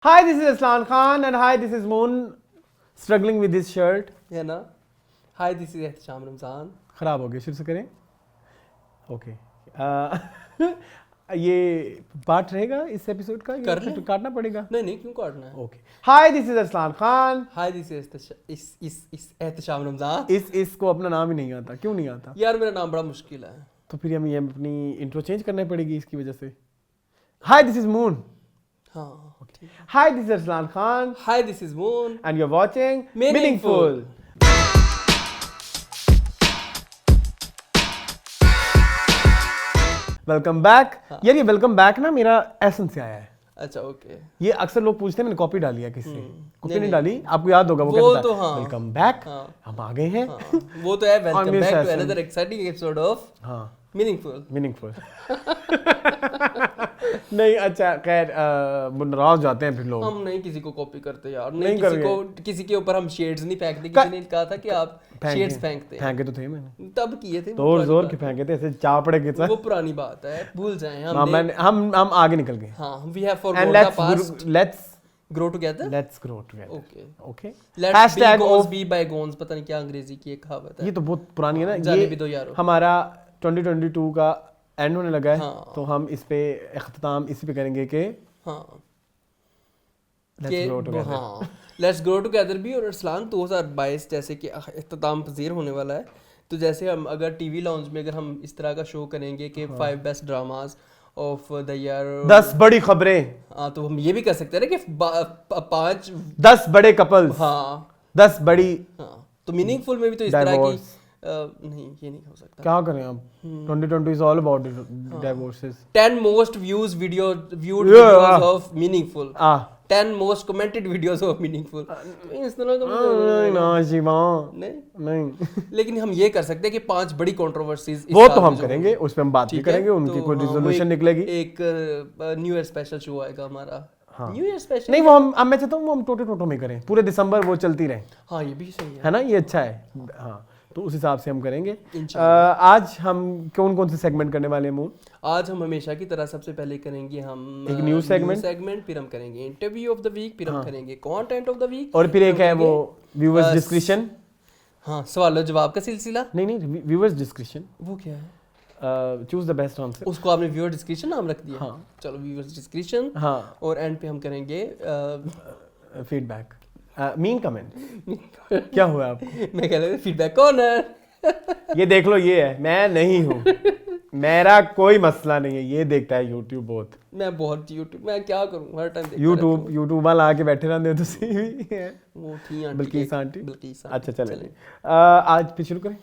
Hi, this is Aslan Khan and hi, this is Moon struggling with this shirt. है ना. Hi, this is Ehtesham Ramzan. खराब हो गया, शुरू से करें. ओके. ये पार्ट रहेगा इस एपिसोड का. कर ले. काटना पड़ेगा. नहीं क्यों काटना है. Okay. Hi, this is Aslan Khan. Hi, this is इस एहतशाम रमज़ान. इसको अपना नाम ही नहीं आता. क्यों नहीं आता? यार मेरा नाम बड़ा मुश्किल है. तो फिर हमें ये अपनी इंट्रो चेंज करनी पड़ेगी इसकी वजह से. Hi, this is Moon. हाँ. Hi, this is Aslan Khan. Hi, this is Moon. And you're watching Meaningful. Welcome back. यार ये वेलकम बैक ना मेरा एसेंस से आया है. अच्छा ओके. ये अक्सर लोग पूछते हैं मैंने कॉपी डाली है किससे. कॉपी नहीं नहीं। डाली. आपको याद होगा वो वो कहता तो था हाँ. Welcome back. हाँ. हम आ गए हैं. हाँ. वो तो है welcome miss back to Hassan. Another exciting episode of हाँ. मीनिंगफुल. मीनिंगफुल. नहीं अच्छा खैर नाराज जाते हैं फिर लोग. हम नहीं किसी को कॉपी करते यार. नहीं नहीं किसी के ऊपर हम शेड्स नहीं फेंकते. किसी ने कहा था कि आप शेड्स फेंकते हैं. फेंके तो थे मैंने. तब किए थे. जोर के फेंके थे ऐसे चापड़े के साथ. वो पुरानी बात है. भूल जाएं हम आगे निकल गए. हाँ. We have And forgotten the past. let's Grow together. grow together. Okay. Okay. Let's be Hashtag goes of- be by gones. पता नहीं क्या अंग्रेजी की एक कहावत है. ये तो बहुत पुरानी है ना. जाने ये भी दो यारो. हमारा 2022 का एंड होने लगा है. हाँ. तो हम इस पे इख्तिताम इसी पे करेंगे कि हाँ. Let's grow together. हाँ. Let's grow together भी. और अरसलान 2022 जैसे कि इख्तिताम पज़ीर होने वाला है. तो जैसे हम अगर टीवी लाउंज में अगर हम इस तरह का शो करेंगे कि 5 best dramas of the year. 10 बड़ी खबरें. हाँ. तो हम ये भी कर सकते हैं ना कि 5. 10 बड़े कपल्स. हाँ. 10 बड़ी. हाँ. तो मीनिंगफुल में भी तो इस तरह की Divorce. नहीं ये नहीं हो सकता. क्या करें आप. 2020 is all about divorces. 10 most viewed Yeah. videos of meaningful. 10 most commented videos of meaningful. तो इस तरह का नहीं ना शिवा. नहीं. नहीं. लेकिन हम ये कर सकते हैं कि 5 बड़ी कंट्रोवर्सीज वो तो हम करेंगे. उस पे हम बात भी करेंगे. उनकी कोई हाँ, रिजोल्यूशन निकलेगी. एक न्यू ईयर स्पेशल शो आएगा हमारा. New year special. नहीं वो हम मैं चाहता हूँ वो हम टोटो में करें. पूरे दिसंबर वो चलती रहे. हाँ ये भी सही है. है ना. ये अच्छा है. हाँ तो उस हिसाब से हम करेंगे. इंशाल्लाह. आज हम कौन से सेगमेंट करने वाले हैं मून. आज हम हमेशा की तरह सबसे पहले करेंगे हम एक न्यूज़ सेगमेंट. फिर हम करेंगे इंटरव्यू ऑफ द वीक. फिर हम करेंगे कंटेंट ऑफ द वीक. और फिर एक है वो व्यूअर्स डिस्क्रिप्शन. हाँ सवाल जवाब का सिलसिला. नहीं व्यूअर्स डिस्क्रिप्शन. वो क्या है. Choose the best answer. उसको आपने व्यूअर डिस्क्रिप्शन नाम रख दिया. हाँ. चलो व्यूअर डिस्क्रिप्शन. हाँ. और एंड पे हम करेंगे फीडबैक. Mean comment. क्या हुआ आपको. मैं कह रहा फीडबैक कॉर्नर. ये देख लो ये है. मैं नहीं हूँ. मेरा कोई मसला नहीं है. ये देखता है यूट्यूब बहुत. मैं बहुत यूट्यूब. मैं क्या करूँ हर टाइम देखता यूट्यूब वाला आके बैठे रहते हो तुसी भी. वो थी आंटी. बल्किस आंटी. बल्किस अच्छा चले. आज फिर शुरू करें.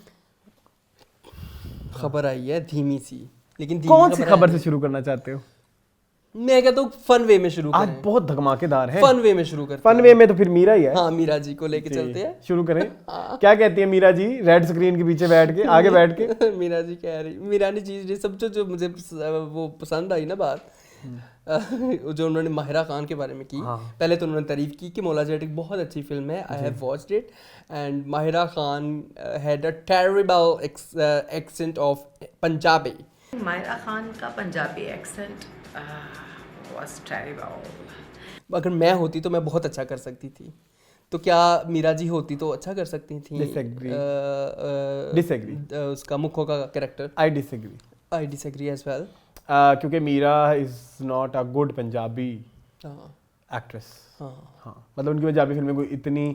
खबर आई है धीमी सी. लेकिन कौन सी खबर से शुरू करना चाहते हो. मैं कहता हूँ फन वे में शुरू आज करें. बहुत धमाकेदार है. फन वे में शुरू करते फन वे में तो फिर मीरा ही है. हाँ मीरा जी को लेके चलते हैं. शुरू करें. क्या कहती है मीरा जी रेड स्क्रीन के पीछे बैठ के आगे बैठ के. मीरा जी कह रही. मीरानी जी सब जो मुझे वो पसंद आई ना बात. जो उन्होंने माहिरा खान के बारे में की. पहले तो उन्होंने तारीफ की कि मौला जेट एक बहुत अच्छी फिल्म है. I have watched it and Mahira Khan had a terrible accent of Punjabi. Mahira Khan का पंजाबी एक्सेंट वाज टेरिबल. अगर मैं होती तो मैं बहुत अच्छा कर सकती थी. तो क्या मीरा जी होती तो अच्छा कर सकती थी. डिसएग्री. उसका मुखो का character. I disagree as well. क्योंकि Meera is not a good Punjabi actress. हाँ मतलब उनकी पंजाबी फिल्में कोई इतनी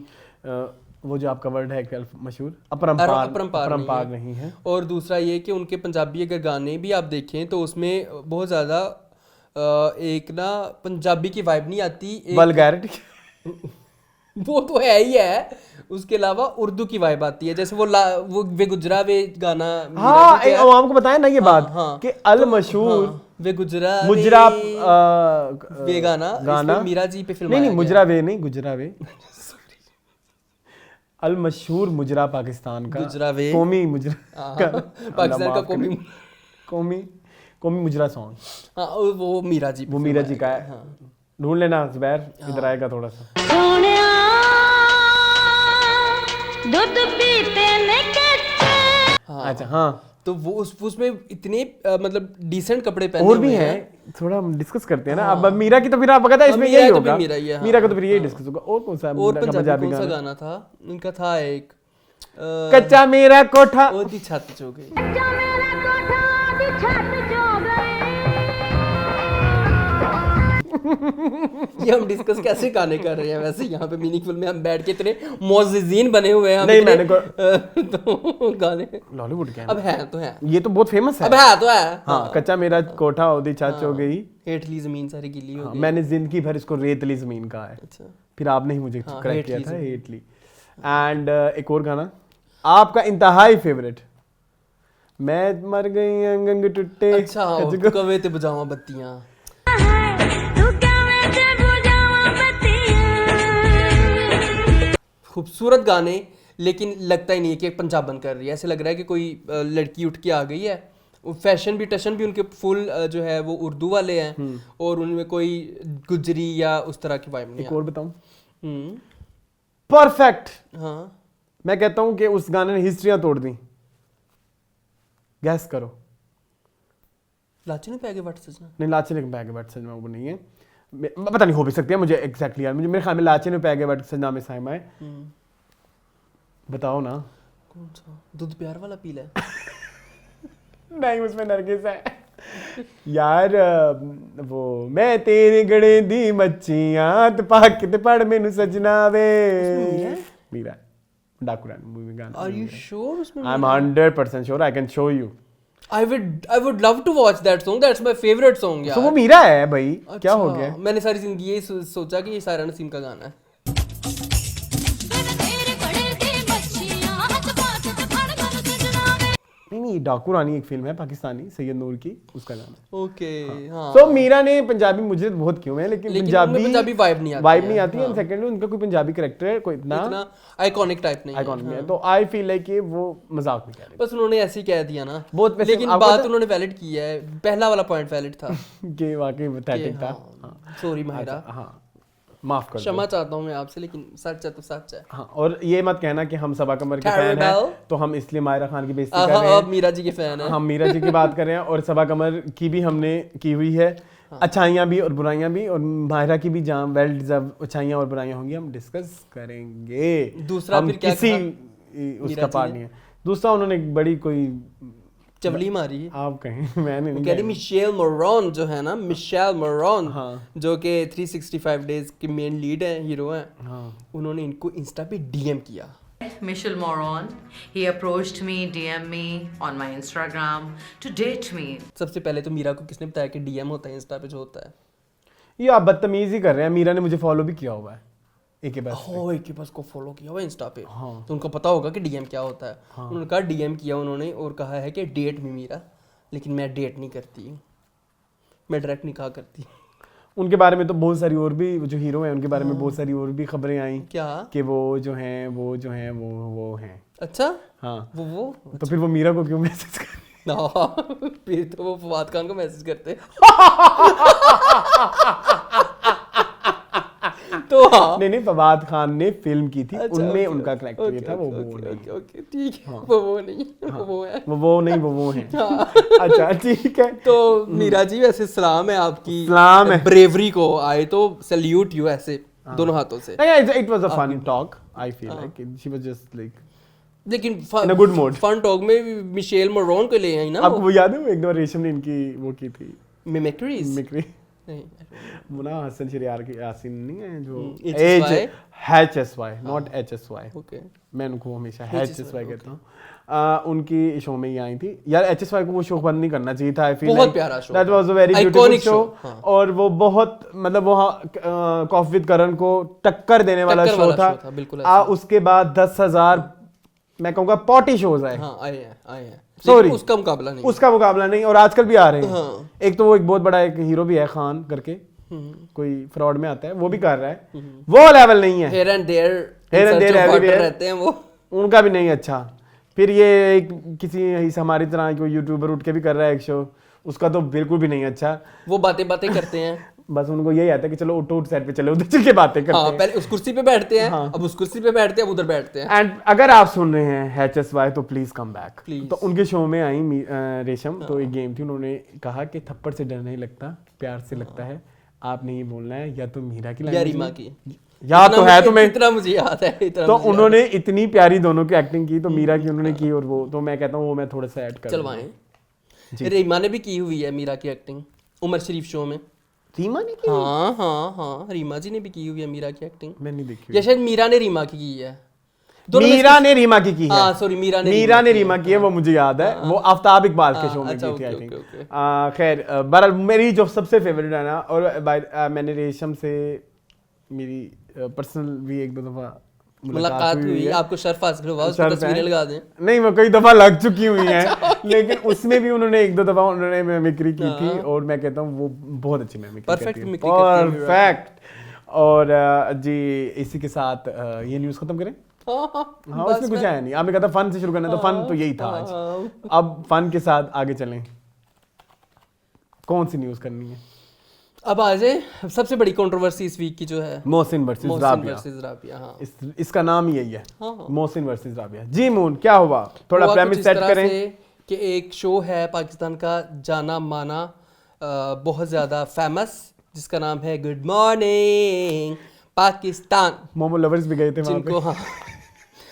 वो जो आपका वर्ड है क्या मशहूर अपरंपार नहीं है. और दूसरा ये कि उनके पंजाबी अगर गाने भी आप देखें तो उसमें बहुत ज़्यादा एक ना पंजाबी की वाइब नहीं आती. वल्गैरिटी. वो तो है ही है. उसके अलावा उर्दू की वाइब आती है. जैसे वो वे गुजरा वे गाना. हाँ आवाम को बताया ना ये बात कि अल मशहूर वे गुजरा मुजरा वे गाना मीरा जी पे फिल्म. नहीं मुजरा वे नहीं गुजरा वे. अल मशहूर मुजरा पाकिस्तान का. गुजरा वे कौमी मुजरा. पाकिस्तान का कौमी मुजरा सॉन्ग. हाँ वो मीरा जी. वो मीरा जी का है. ढूंढ लेना जुबैर. इधर आएगा थोड़ा सा. दूध पीते ने कच्चे. अच्छा हाँ तो वो उसमें इतने मतलब डिसेंट कपड़े पहने और भी हैं, थोड़ा हम डिस्कस करते हैं ना। अब मीरा की तो फिर आप पता है इसमें यही होगा, मीरा का तो फिर यही डिस्कस होगा। और कौन सा और पंजाबी कौन सा गाना था इनका? था एक कच्चा मेरा कोठा ओदी छत चो गई। ये हम डिस्कस कैसे गाने कर रहे हैं वैसे यहाँ पे मीनिंगफुल में हम बैठ के इतने मोज़ीज़ीन बने हुए हैं। नहीं मैंने तो गाने लॉलीवुड के अब है तो है, ये तो बहुत फेमस है। अब है तो है। हाँ, कच्चा मेरा कोठा ओदी छत हो गई, हेठली जमीन सारी गिली हो गई। मैंने जिंदगी भर इसको रेतली जमीन कहा है। अच्छा, फिर आपने ही मुझे करेक्ट किया था, हेटली। एंड एक और गाना आपका इंतहाई फेवरेट, मैं मर गई अंग अंग टूटे। अच्छा, कवे ते बुझावा बत्तियां। खूबसूरत गाने, लेकिन लगता ही नहीं है कि पंजाबन कर रही है। ऐसे लग रहा है कि कोई लड़की उठ के आ गई है। फैशन भी टशन भी उनके फुल जो है वो उर्दू वाले हैं और उनमें कोई गुजरी या उस तरह की वाइब नहीं है। एक और बताऊं, परफेक्ट। हाँ, मैं कहता हूं कि उस गाने ने हिस्ट्रियां तोड़ दी। गैस करो। लाचे ने पैगे वट सजना? नहीं, लाचे ने पैगे वट सजना वो नहीं है, पता नहीं, हो भी सकती है, मुझे एग्जैक्टली यार, मुझे मेरे ख्याल में लाचे ने पैगे वट सजना में साइमा है। बताओ ना कौन सा? दूध प्यार वाला पी ले। नहीं, उसमें नरगिस है यार। वो मैं तेरे गड़े दी मच्छियां ते पाक ते पड़ मैनू सजना वे। मीरा डाकू रानी मूवी गाना। Are you sure उसमें? I'm 100% sure. I can show you. I would love to watch that song. That's my favorite song यार। तो वो मीरा है भाई। क्या हो गया? मैंने सारी जिंदगी ये सोचा कि ये सारा नसीम का गाना है। नहीं, डाकू रानी एक फिल्म है पाकिस्तानी सैयद नूर की, उसका गाना है। ओके, हाँ। तो मीरा ने पंजाबी मुझे बहुत क्यों है, लेकिन पंजाबी वाइब नहीं आती है। सेकंडली उनका कोई पंजाबी कैरेक्टर है कोई इतना आइकॉनिक टाइप नहीं है। तो आई फील लाइक कि वो मजाक में कह रहे, बस उन्होंने ऐसे ही कह दिया ना बहुत। लेकिन बात उन्होंने वैलिड की है। पहला वाला पॉइंट वैलिड था कि वाकई पैथेटिक था। सॉरी माहिरा, हाँ माफ कर, क्षमा चाहता हूँ मैं आपसे, लेकिन सच है तो सच है। हाँ, और ये मत कहना कि हम सबा कमर के फैन हैं तो हम इसलिए माहिरा खान की बेइज्जती कर रहे हैं। अब मीरा जी के फैन हैं। हम मीरा जी की बात कर रहे हैं और सबा कमर की भी हमने की हुई है। अच्छाइयाँ भी और बुराइयाँ भी, और माहिरा की भी जहाँ वेल डिजर्व अच्छाइयाँ और बुराइयाँ होंगी, हम डिस्कस करेंगे। दूसरा फिर क्या किसी उसका पार्ट नहीं है। दूसरा उन्होंने बड़ी कोई चवली मारी, आप कहें, मैंने नहीं कह रही। मिशेल मोरॉन जो है ना, मिशेल मोरॉन, हाँ, जो कि 365 डेज के मेन लीड है, हीरो है, हाँ, उन्होंने इनको इंस्टा पे डीएम किया। Michelle Moron, he approached me, DM me on my Instagram to date me. सबसे पहले तो मीरा को किसने बताया कि डीएम होता है इंस्टा पे जो होता है? ये आप बदतमीजी कर रहे हैं। मीरा ने मुझे फॉलो भी किया हुआ है एक के बस को फॉलो किया हुआ इंस्टा पे। हाँ। तो उनको पता होगा कि डीएम क्या होता है। हाँ। उन्होंने कहा डीएम किया उन्होंने और कहा है कि डेट में मीरा, लेकिन मैं डेट नहीं करती, मैं डायरेक्ट निकाह करती। उनके बारे में तो बहुत सारी और भी जो हीरो हैं उनके बारे में बहुत सारी और भी खबरें आई क्या कि वो जो हैं वो हैं। अच्छा, हाँ, वो तो फिर वो मीरा को क्यों मैसेज कर फिर तो वो फवाद खान को मैसेज करते। तो हाँ, नहीं, फवाद खान ने फिल्म की थी, उनमें उनका कैरेक्टर ये था। वो ठीक है, वो नहीं, वो है, वो है। अच्छा, ठीक है। तो मीरा जी, वैसे सलाम है आपकी, सलाम है ब्रेवरी को, आए तो सैल्यूट यू ऐसे दोनों हाथों से। It was a funny talk, I feel like she was just like, लेकिन in a good mood. Fun talk में मिशेल मोरॉन को ले आई ना। आपको वो याद है वो एक बार रेशम ने इनकी वो की थी मिमिक्री नहीं, मुना हसन शरियार की यासीन नहीं है जो HSY, नॉट HSY। ओके, मैं उनको हमेशा HSY कहता हूँ। उनकी शो में ही आई थी यार। HSY को वो शो बंद नहीं करना चाहिए था। आई फील बहुत प्यारा show, that was a very beautiful show. और वो बहुत मतलब वहाँ कॉफी विद करण को टक्कर देने वाला शो था। उसके बाद 10,000 मैं कहूँगा पॉटी शोज आए। आए हैं सॉरी, उसका मुकाबला नहीं, और आजकल भी आ रहे हैं। हाँ। एक तो वो एक बहुत बड़ा एक हीरो भी है खान करके, कोई फ्रॉड में आता है, वो भी कर रहा है। वो लेवल नहीं है, Here and there रहते हैं वो, उनका भी नहीं अच्छा। फिर ये एक किसी हमारी तरह कोई यूट्यूबर उठ के भी कर रहा है एक शो, उसका तो बिल्कुल भी नहीं अच्छा। वो बातें करते हैं बस उनको यही आता है कि चलो उठ सेट पे चले उधर चल के बातें करते हैं। पहले उस कुर्सी पे बैठते हैं, अब उस कुर्सी पे बैठते हैं, अब उधर बैठते हैं। एंड अगर आप सुन रहे हैं HSY तो प्लीज कम बैक। तो उनके शो में आई रेशम, तो एक गेम थी, उन्होंने कहा कि थप्पड़ से डर नहीं लगता, प्यार से लगता है। आपने ये बोलना है या तो मीरा की या रीमा की, या तो है तुम्हें, इतना मुझे याद है। तो उन्होंने इतनी प्यारी दोनों की एक्टिंग की, तो मीरा की उन्होंने की, और वो तो मैं कहता हूँ वो मैं थोड़ा सा ऐड कर चलवाएं। रीमा ने भी की हुई है मीरा की एक्टिंग उमर शरीफ शो में। रीमा ने की? हाँ, रीमा जी ने भी की हुई है मीरा की एक्टिंग। मैं नहीं देखी। या शायद मीरा ने रीमा की है। मीरा ने रीमा की है। हाँ सॉरी, मीरा ने रीमा की है, वो मुझे याद है। वो आफ्ताब इकबाल के शो में की थी आई थिंक। खैर बहरहाल मेरी जो सबसे फेवरेट है ना, और मैंने रेशम से मेरी पर्सनल भी एक दो दफा मुलाकात हुई। आपको शर्फ हासिल हुआ, उसकी तस्वीरें लगा दें। नहीं, वो कई दफा लग चुकी हुई हैं, लेकिन उसमें भी उन्होंने एक दो दफा उन्होंने मिमिक्री की थी, और मैं कहता हूँ वो बहुत अच्छी मिमिक्री करती है। परफेक्ट। और जी इसी के साथ ये न्यूज़ खत्म करें। हाँ उसमें कुछ आया नहीं। आपने कहा था फन से शुरू करना, तो फन तो यही था आज। अब फन के साथ आगे चलें। कौन सी न्यूज़ करनी है? अब आ जाए सबसे बड़ी कंट्रोवर्सी इस वीक की जो है, मोहसिन वर्सेस राबिया। हाँ। इसका नाम ही यही है, मोहसिन वर्सेस राबिया। जी मून, क्या हुआ? थोड़ा प्रेमिस सेट करें कि एक शो है पाकिस्तान का जाना माना, बहुत ज़्यादा फेमस, जिसका नाम है good morning Pakistan. Momo lovers भी गए थे वहाँ पे।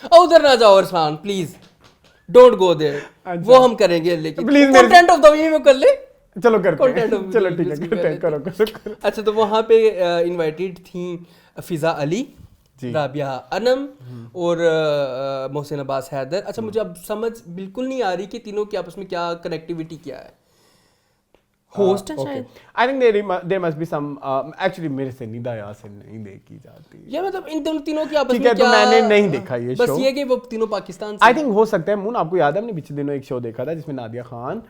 हाँ उधर ना जाओ Arfan please, don't go there. वो हम करेंगे, लेकिन please content of the week में कर ले। चलो करते हैं, चलो ठीक है, करो। अच्छा, तो वहाँ पे इनवाइटेड थी फिजा अली, राबिया अनम और मोहसिन अब्बास हैदर। अच्छा, मुझे अब समझ बिल्कुल नहीं आ रही कि तीनों की आपस में क्या कनेक्टिविटी क्या है। होस्ट है शायद। I think there must be some, actually मेरे से निदा यासिन नहीं देखी जाती। या मतलब इन दोनों तीनों की आपस में क्या? तो मैंने नहीं देखा ये शो। बस ये कि वो तीनों पाकिस्तान से। आई थिंक हो सकता है मून, आपको याद है हमने पिछले दिनों एक शो देखा था जिसमें नादिया खान,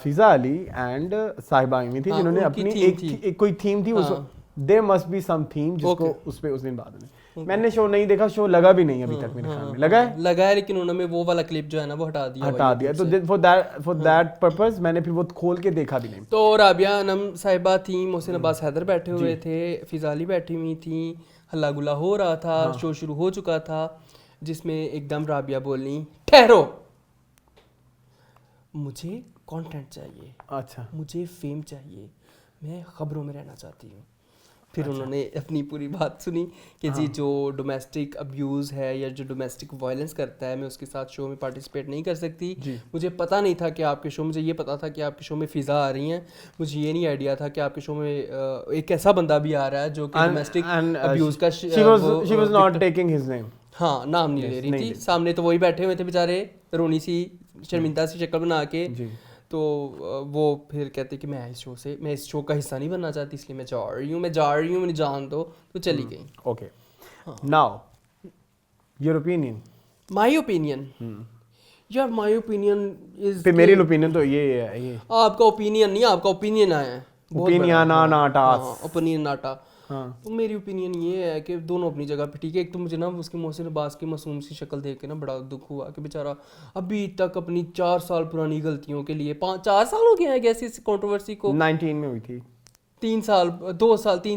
फिजा अली एंड साहिबा आईमी थी, जिन्होंने अपनी एक कोई थीम थी, उस there must be some theme जिसको उस पे उस दिन बाद में। मैंने शो नहीं देखा, शो लगा भी नहीं अभी तक मेरे ख्याल में। लगा है, लेकिन उन्होंने वो वाला क्लिप जो है ना वो हटा दिया। तो फॉर दैट पर्पस मैंने फिर वो खोल के देखा भी नहीं। तो राबिया अनम साहिबा थी, मोहसिन अब्बास हैदर बैठे हुए थे, फिजा अली बैठी हुई थी, हल्ला गुल्ला हो रहा था। शो शुरू हो चुका था, जिसमें एकदम राबिया बोली, ठहरो, मुझे कंटेंट चाहिए। अच्छा, मुझे फेम चाहिए, मैं खबरों में रहना चाहती हूँ। फिर उन्होंने अपनी पूरी बात सुनी कि जी जो डोमेस्टिक अब्यूज़ है या जो डोमेस्टिक वायलेंस करता है, मैं उसके साथ शो में पार्टिसिपेट नहीं कर सकती। मुझे पता नहीं था कि आपके शो, मुझे ये पता था कि आपके शो में फ़िज़ा आ रही हैं, मुझे ये नहीं आइडिया था कि आपके शो में एक ऐसा बंदा भी आ रहा है जो कि डोमेस्टिक अब्यूज़ का she was not taking his name। हाँ, नाम नहीं ले रही थी। सामने तो वही बैठे हुए थे बेचारे, रोनी सी शर्मिंदा सी शक्ल बना के। तो वो फिर कहते कि मैं इस शो का हिस्सा नहीं बनना चाहती, इसलिए मैं जा रही हूँ, मैंने जान दो, तो चली गई। Okay, now your opinion. My opinion यार, माय ओपिनियन इज, मेरी ओपिनियन तो ये है। ये आपका ओपिनियन नहीं, आपका ओपिनियन है, ओपिनियन नाटा। हाँ। तो मेरी ओपिनियन ये है कि दोनों अपनी जगह पे ठीक है। एक तो मुझे ना उसके मोहसिन अब्बास की मासूम सी शक्ल देख के ना बड़ा दुख हुआ कि बेचारा अभी तक अपनी 4 साल पुरानी गलतियों के लिए 4 साल हो गए हैं कैसी इस कंट्रोवर्सी को। 19 में हुई थी। 3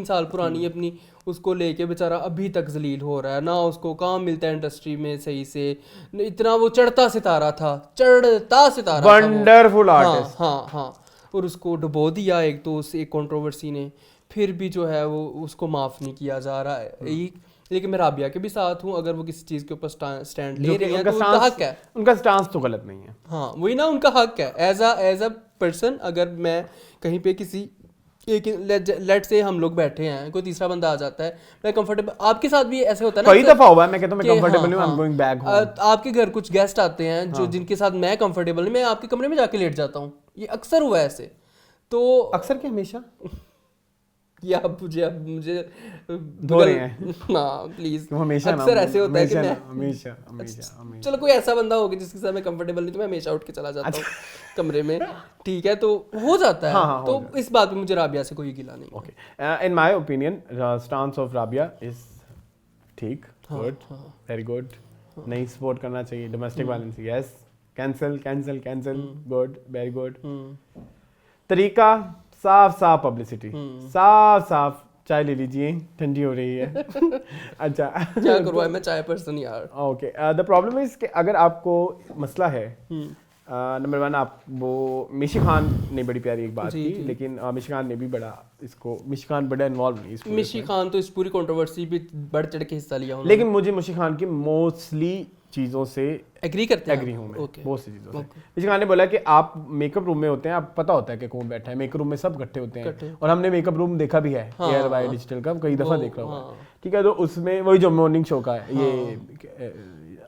साल पुरानी अपनी उसको लेके बेचारा अभी तक जलील हो रहा है ना, उसको काम मिलता है इंडस्ट्री में सही से। इतना वो चढ़ता सितारा था, वंडरफुल आर्टिस्ट। हाँ, और उसको डुबो दिया एक तो उस एक कंट्रोवर्सी ने, फिर भी जो है वो उसको माफ़ नहीं किया जा रहा है। लेकिन मैं राबिया के भी साथ हूँ, अगर वो किसी चीज़ के ऊपर स्टैंड ले रही है तो उनका हक है। उनका स्टांस तो गलत नहीं है। हाँ वही ना, उनका हक है एज अ पर्सन। अगर मैं कहीं पे किसी लेट से हम लोग बैठे हैं, कोई तीसरा बंदा आ जाता है, मैं कंफर्टेबल, आपके साथ भी ऐसे होता है ना, कई दफा हुआ है, मैं कहता हूं मैं कंफर्टेबल हूं, I am going back home. आपके घर कुछ गेस्ट आते हैं जो जिनके साथ मैं कंफर्टेबल नहीं, मैं आपके कमरे में जाके लेट जाता हूँ। ये अक्सर हुआ है ऐसे। तो अक्सर क्या हमेशा या मुझे धो रहे हैं ना प्लीज, हमेशा अक्सर ऐसे होता है कि मैं हमेशा चलो कोई ऐसा बंदा होगा जिसके साथ मैं कंफर्टेबल नहीं, तो मैं हमेशा उठ के चला जाता हूँ कमरे में, ठीक है, तो हो जाता है। हाँ, तो इस बात में मुझे राबिया से कोई गिला नहीं। Okay, in my opinion stance of Rabia is ठीक, गुड, वेरी गुड। नहीं सपोर्ट करना चाहिए domestic violence, yes, cancel, good, very good. तरीका साफ पब्लिसिटी, साफ चाय ले लीजिए, ठंडी हो रही है। अच्छा क्या करूँ, मैं चाय पर्सन यार। ओके, द प्रॉब्लम इज कि अगर आपको मसला है, नंबर 1 आप वो मिशी खान ने बड़ी प्यारी एक बात की, लेकिन मिशी खान ने भी मिशी खान बड़ा इन्वॉल्व नहीं इसमें। मिशी खान तो इस पूरी कंट्रोवर्सी पे बढ़ चढ़ के हिस्सा लिया उन्होंने। लेकिन मुझे मिशी खान की मोस्टली चीज़ों से एग्री हूँ मैं, बहुत सी चीज़ों से। मिशी खान ने बोला कि आप मेकअप रूम में होते हैं, आप पता होता है कि कौन बैठा है, मेकअप रूम में सब इकट्ठे होते हैं, और हमने मेकअप रूम देखा भी है एयर वाई डिजिटल का, कई दफ़ा देखा हुआ है, ठीक है। तो उसमें वही जो मॉर्निंग शो का है, ये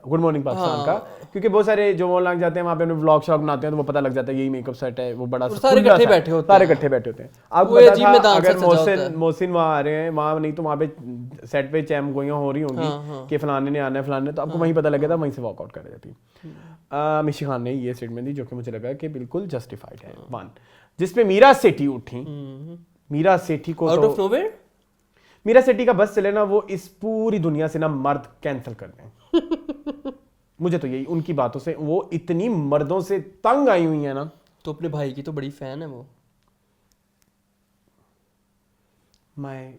गुड मॉर्निंग पाकिस्तान का, क्योंकि बहुत सारे जो मॉल जाते हैं वहाँ पे अपने व्लॉग शॉग बनाते हैं, तो वो पता लग जाता है यही मेकअप सेट है, वो बड़ा सारे इकट्ठे बैठे होते हैं। आपको पता था अगर मोहसिन वहाँ आ रहे हैं, वहाँ नहीं तो वहाँ पे सेट पे चैम गोइयाँ हो रही होंगी कि फलाने ने आना है फलाने, तो आपको वहीं पता लगेगा, वहीं से वॉकआउट कर जाती। मिशी खान ने ये स्टेटमेंट दी जो कि मुझे लगा कि बिल्कुल जस्टिफाइड है। 1 जिसमें मीरा सेठी उठी, मीरा सेठी को आउट ऑफ नोवेयर मीरा सेठी का बस चले ना, वो इस पूरी दुनिया से ना मर्द कैंसिल कर दें। मुझे तो यही उनकी बातों से, वो इतनी मर्दों से तंग आई हुई है ना। तो अपने भाई की तो बड़ी फैन है वो। मैं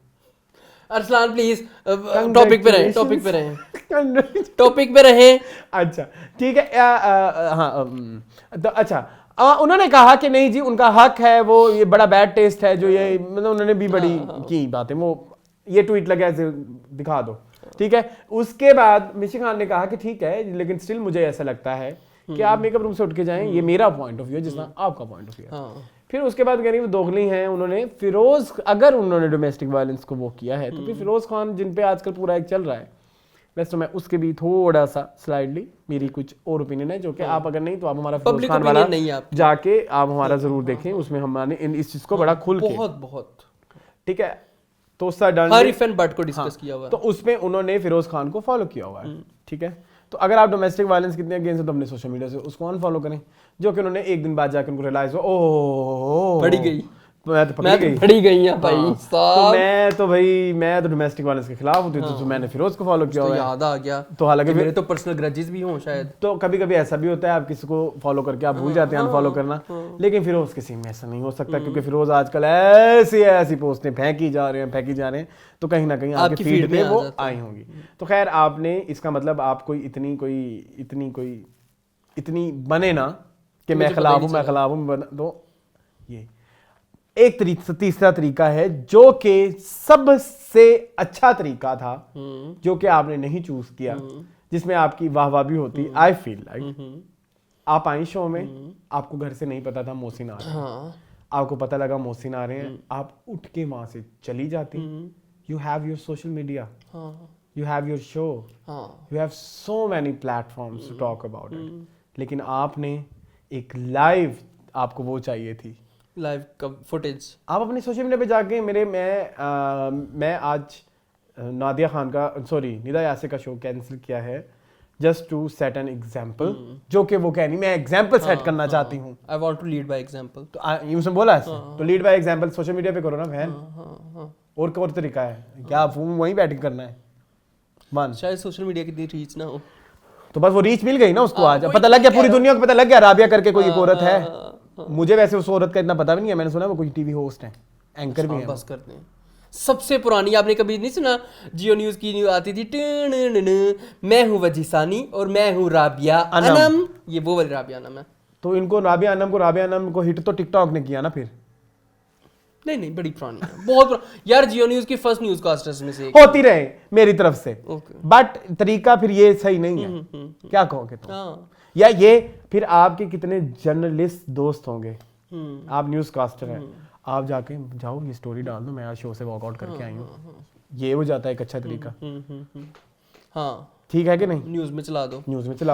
अरसलान प्लीज टॉपिक पे रहें। अच्छा ठीक है। हाँ तो अच्छा उन्होंने कहा कि नहीं जी उनका हक है, वो ये बड़ा बैड टेस्ट है जो ये, मतलब उन्होंने भी बड़ी की बात है, वो ये ट्वीट लगा ऐसे दिखा दो, ठीक है। उसके बाद मिशी खान ने कहा कि ठीक है, लेकिन स्टिल मुझे ऐसा लगता है कि आप मेकअप रूम से उठ के जाएं, ये मेरा पॉइंट ऑफ व्यू है, जिसना आपका पॉइंट ऑफ व्यू है। फिर उसके बाद कह रही वो दोगली हैं, उन्होंने फिरोज, अगर उन्होंने डोमेस्टिक वायलेंस को वो किया है तो फिर फिरोज खान जिन पे आजकल पूरा एक चल रहा है, वैसे तो मैं उसके भी थोड़ा सा स्लाइडली मेरी कुछ और ओपिनियन है, जो कि आप अगर नहीं तो आप हमारा फिरोज खान वाला जाके आप हमारा जरूर देखें, उसमें हमने इस चीज को बड़ा खुल के बहुत ठीक है तो डन को डिस्कस किया हुआ है, तो उसमें उन्होंने फिरोज खान को फॉलो किया हुआ है, ठीक है। तो अगर आप डोमेस्टिक वायलेंस कितने अगेंस्ट है तो अपने सोशल मीडिया से उसको अनफॉलो करें, जो कि उन्होंने एक दिन बाद जाकर उनको रियलाइज हुआ ओह पड़ी गई, मैं तो पड़ी गई है भाई साहब। तो मैं तो डोमेस्टिक वायलेंस के खिलाफ होती, तो मैंने फिरोज को फॉलो किया, याद आ गया। तो हालांकि मेरे तो पर्सनल ग्रजेस भी हों शायद, तो कभी कभी ऐसा भी होता है आप किसी को फॉलो करके आप भूल जाते हैं अनफॉलो करना, लेकिन फिरोज के सीन में ऐसा नहीं हो सकता, क्योंकि फिरोज आजकल ऐसी पोस्टें फेंकी जा रहे हैं, तो कहीं ना कहीं आपके फीड पे वो आई होंगी। तो खैर आपने इसका मतलब आप कोई इतनी बने ना कि मैं खिलाफ हूँ, तो ये एक तीसरा तरीका है जो कि सबसे अच्छा तरीका था, जो कि आपने नहीं चूज किया, जिसमें आपकी वाहवाह भी होती। आई फील लाइक आप आई शो में, आपको घर से नहीं पता था मोहसिन आ रहे हैं, आपको पता लगा मोहसिन आ रहे हैं, आप उठ के वहां से चली जाती। You have your social media, you have your show, you have so many platforms to talk about it, लेकिन आपने एक लाइव, आपको वो चाहिए थी लाइव का फुटेज। आप अपने सोशल मीडिया पे जाके मैं आज नादिया खान का निदा यासिर का शो कैंसिल किया है just to set an example, जो कि वो कह नहीं मैं एग्जांपल सेट करना चाहती हूँ, I want to lead by example. तो यूं से बोला ऐसे, तो lead by example social media पे करो ना बहन। और तरीका है क्या, आप वहीं बैटिंग करना है मान, शायद सोशल मीडिया की इतनी रीच ना हो, तो बस वो रीच मिल गई ना उसको, आज पता लग गया, पूरी दुनिया को पता लग गया राबिया करके कोई एक औरत है। मुझे वैसे उस औरत का इतना पता भी नहीं है, मैंने सुना वो कोई टीवी होस्ट है, एंकर भी है। बस करते हैं सबसे पुरानी, आपने कभी नहीं सुना जियो न्यूज की न्यूज आती थी, मैं हूँ वजीसानी और मैं हूँ राबिया अनम, ये वो वाली राबिया अनम है। तो इनको राबिया अनम को हिट तो टिकटॉक ने किया ना फिर। नहीं बड़ी पुरानी है, बहुत यार जियो न्यूज की फर्स्ट न्यूज कास्टर्स में से होती रहे मेरी तरफ से, बट तरीका फिर ये सही नहीं है। क्या कहोगे तुम? या ये फिर आपके कितने जर्नलिस्ट दोस्त होंगे, आप न्यूज कास्टर हैं, आप जाके जाओ ये स्टोरी डाल दो, मैं आज शो से वॉकआउट करके आई हूँ, ये हो जाता है एक अच्छा तरीका। हाँ ठीक है कि नहीं, न्यूज में चला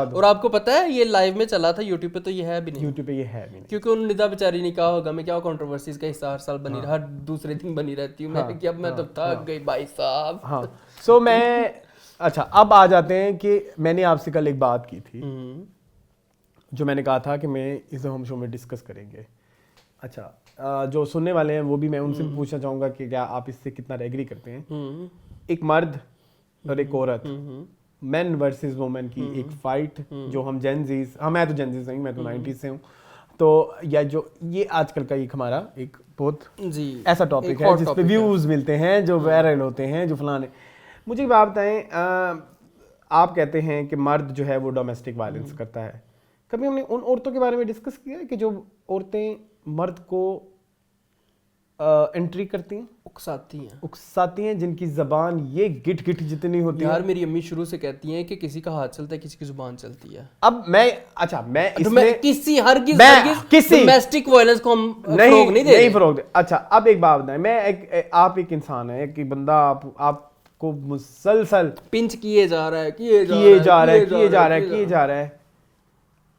दो। और आपको पता है ये लाइव में चला था, यूट्यूब पे तो ये है भी नहीं, क्योंकि उन निदा बेचारी ने कहा होगा मैं क्या कंट्रोवर्सीज का हिस्सा हर साल बनी हर दूसरे दिन बनी रहती हूँ मैं, कि अब मैं तो थक गई भाई साहब। हाँ सो मैं अच्छा अब आ जाते हैं कि मैंने आपसे कल एक बात की थी, जो मैंने कहा था कि मैं इस हम शो में डिस्कस करेंगे। अच्छा जो सुनने वाले हैं वो भी मैं उनसे पूछना चाहूँगा कि क्या आप इससे कितना एग्री करते हैं। एक मर्द और एक औरत, मेन वर्सेस वुमेन की एक फाइट, जो हम जेनजीज, हाँ मैं तो जेनजीज नहीं, मैं तो 90s से हूँ, तो या जो ये आजकल का एक हमारा एक बहुत जी ऐसा टॉपिक है जिस पे व्यूज मिलते हैं, जो वायरल होते हैं, जो फलाने। मुझे एक बात बताएं, आप कहते हैं कि मर्द जो है वो डोमेस्टिक वायलेंस करता है, कभी हमने उन औरतों के बारे में डिस्कस किया है कि जो औरतें मर्द को एंट्री करती हैं, उकसाती हैं, जिनकी जबान ये गिट गिट जितनी होती है? यार मेरी अम्मी शुरू से कहती हैं कि किसी का हाथ चलता है, किसी की जुबान चलती है। अब मैं इसमें किसी डोमेस्टिक वायलेंस को हम फरोग नहीं दे रहे। नहीं फरोग दे। अच्छा, अब एक बात बताएं, आप एक इंसान है कि बंदा आपको मुसलसल पिंच किए जा रहा है, किए जा रहा है,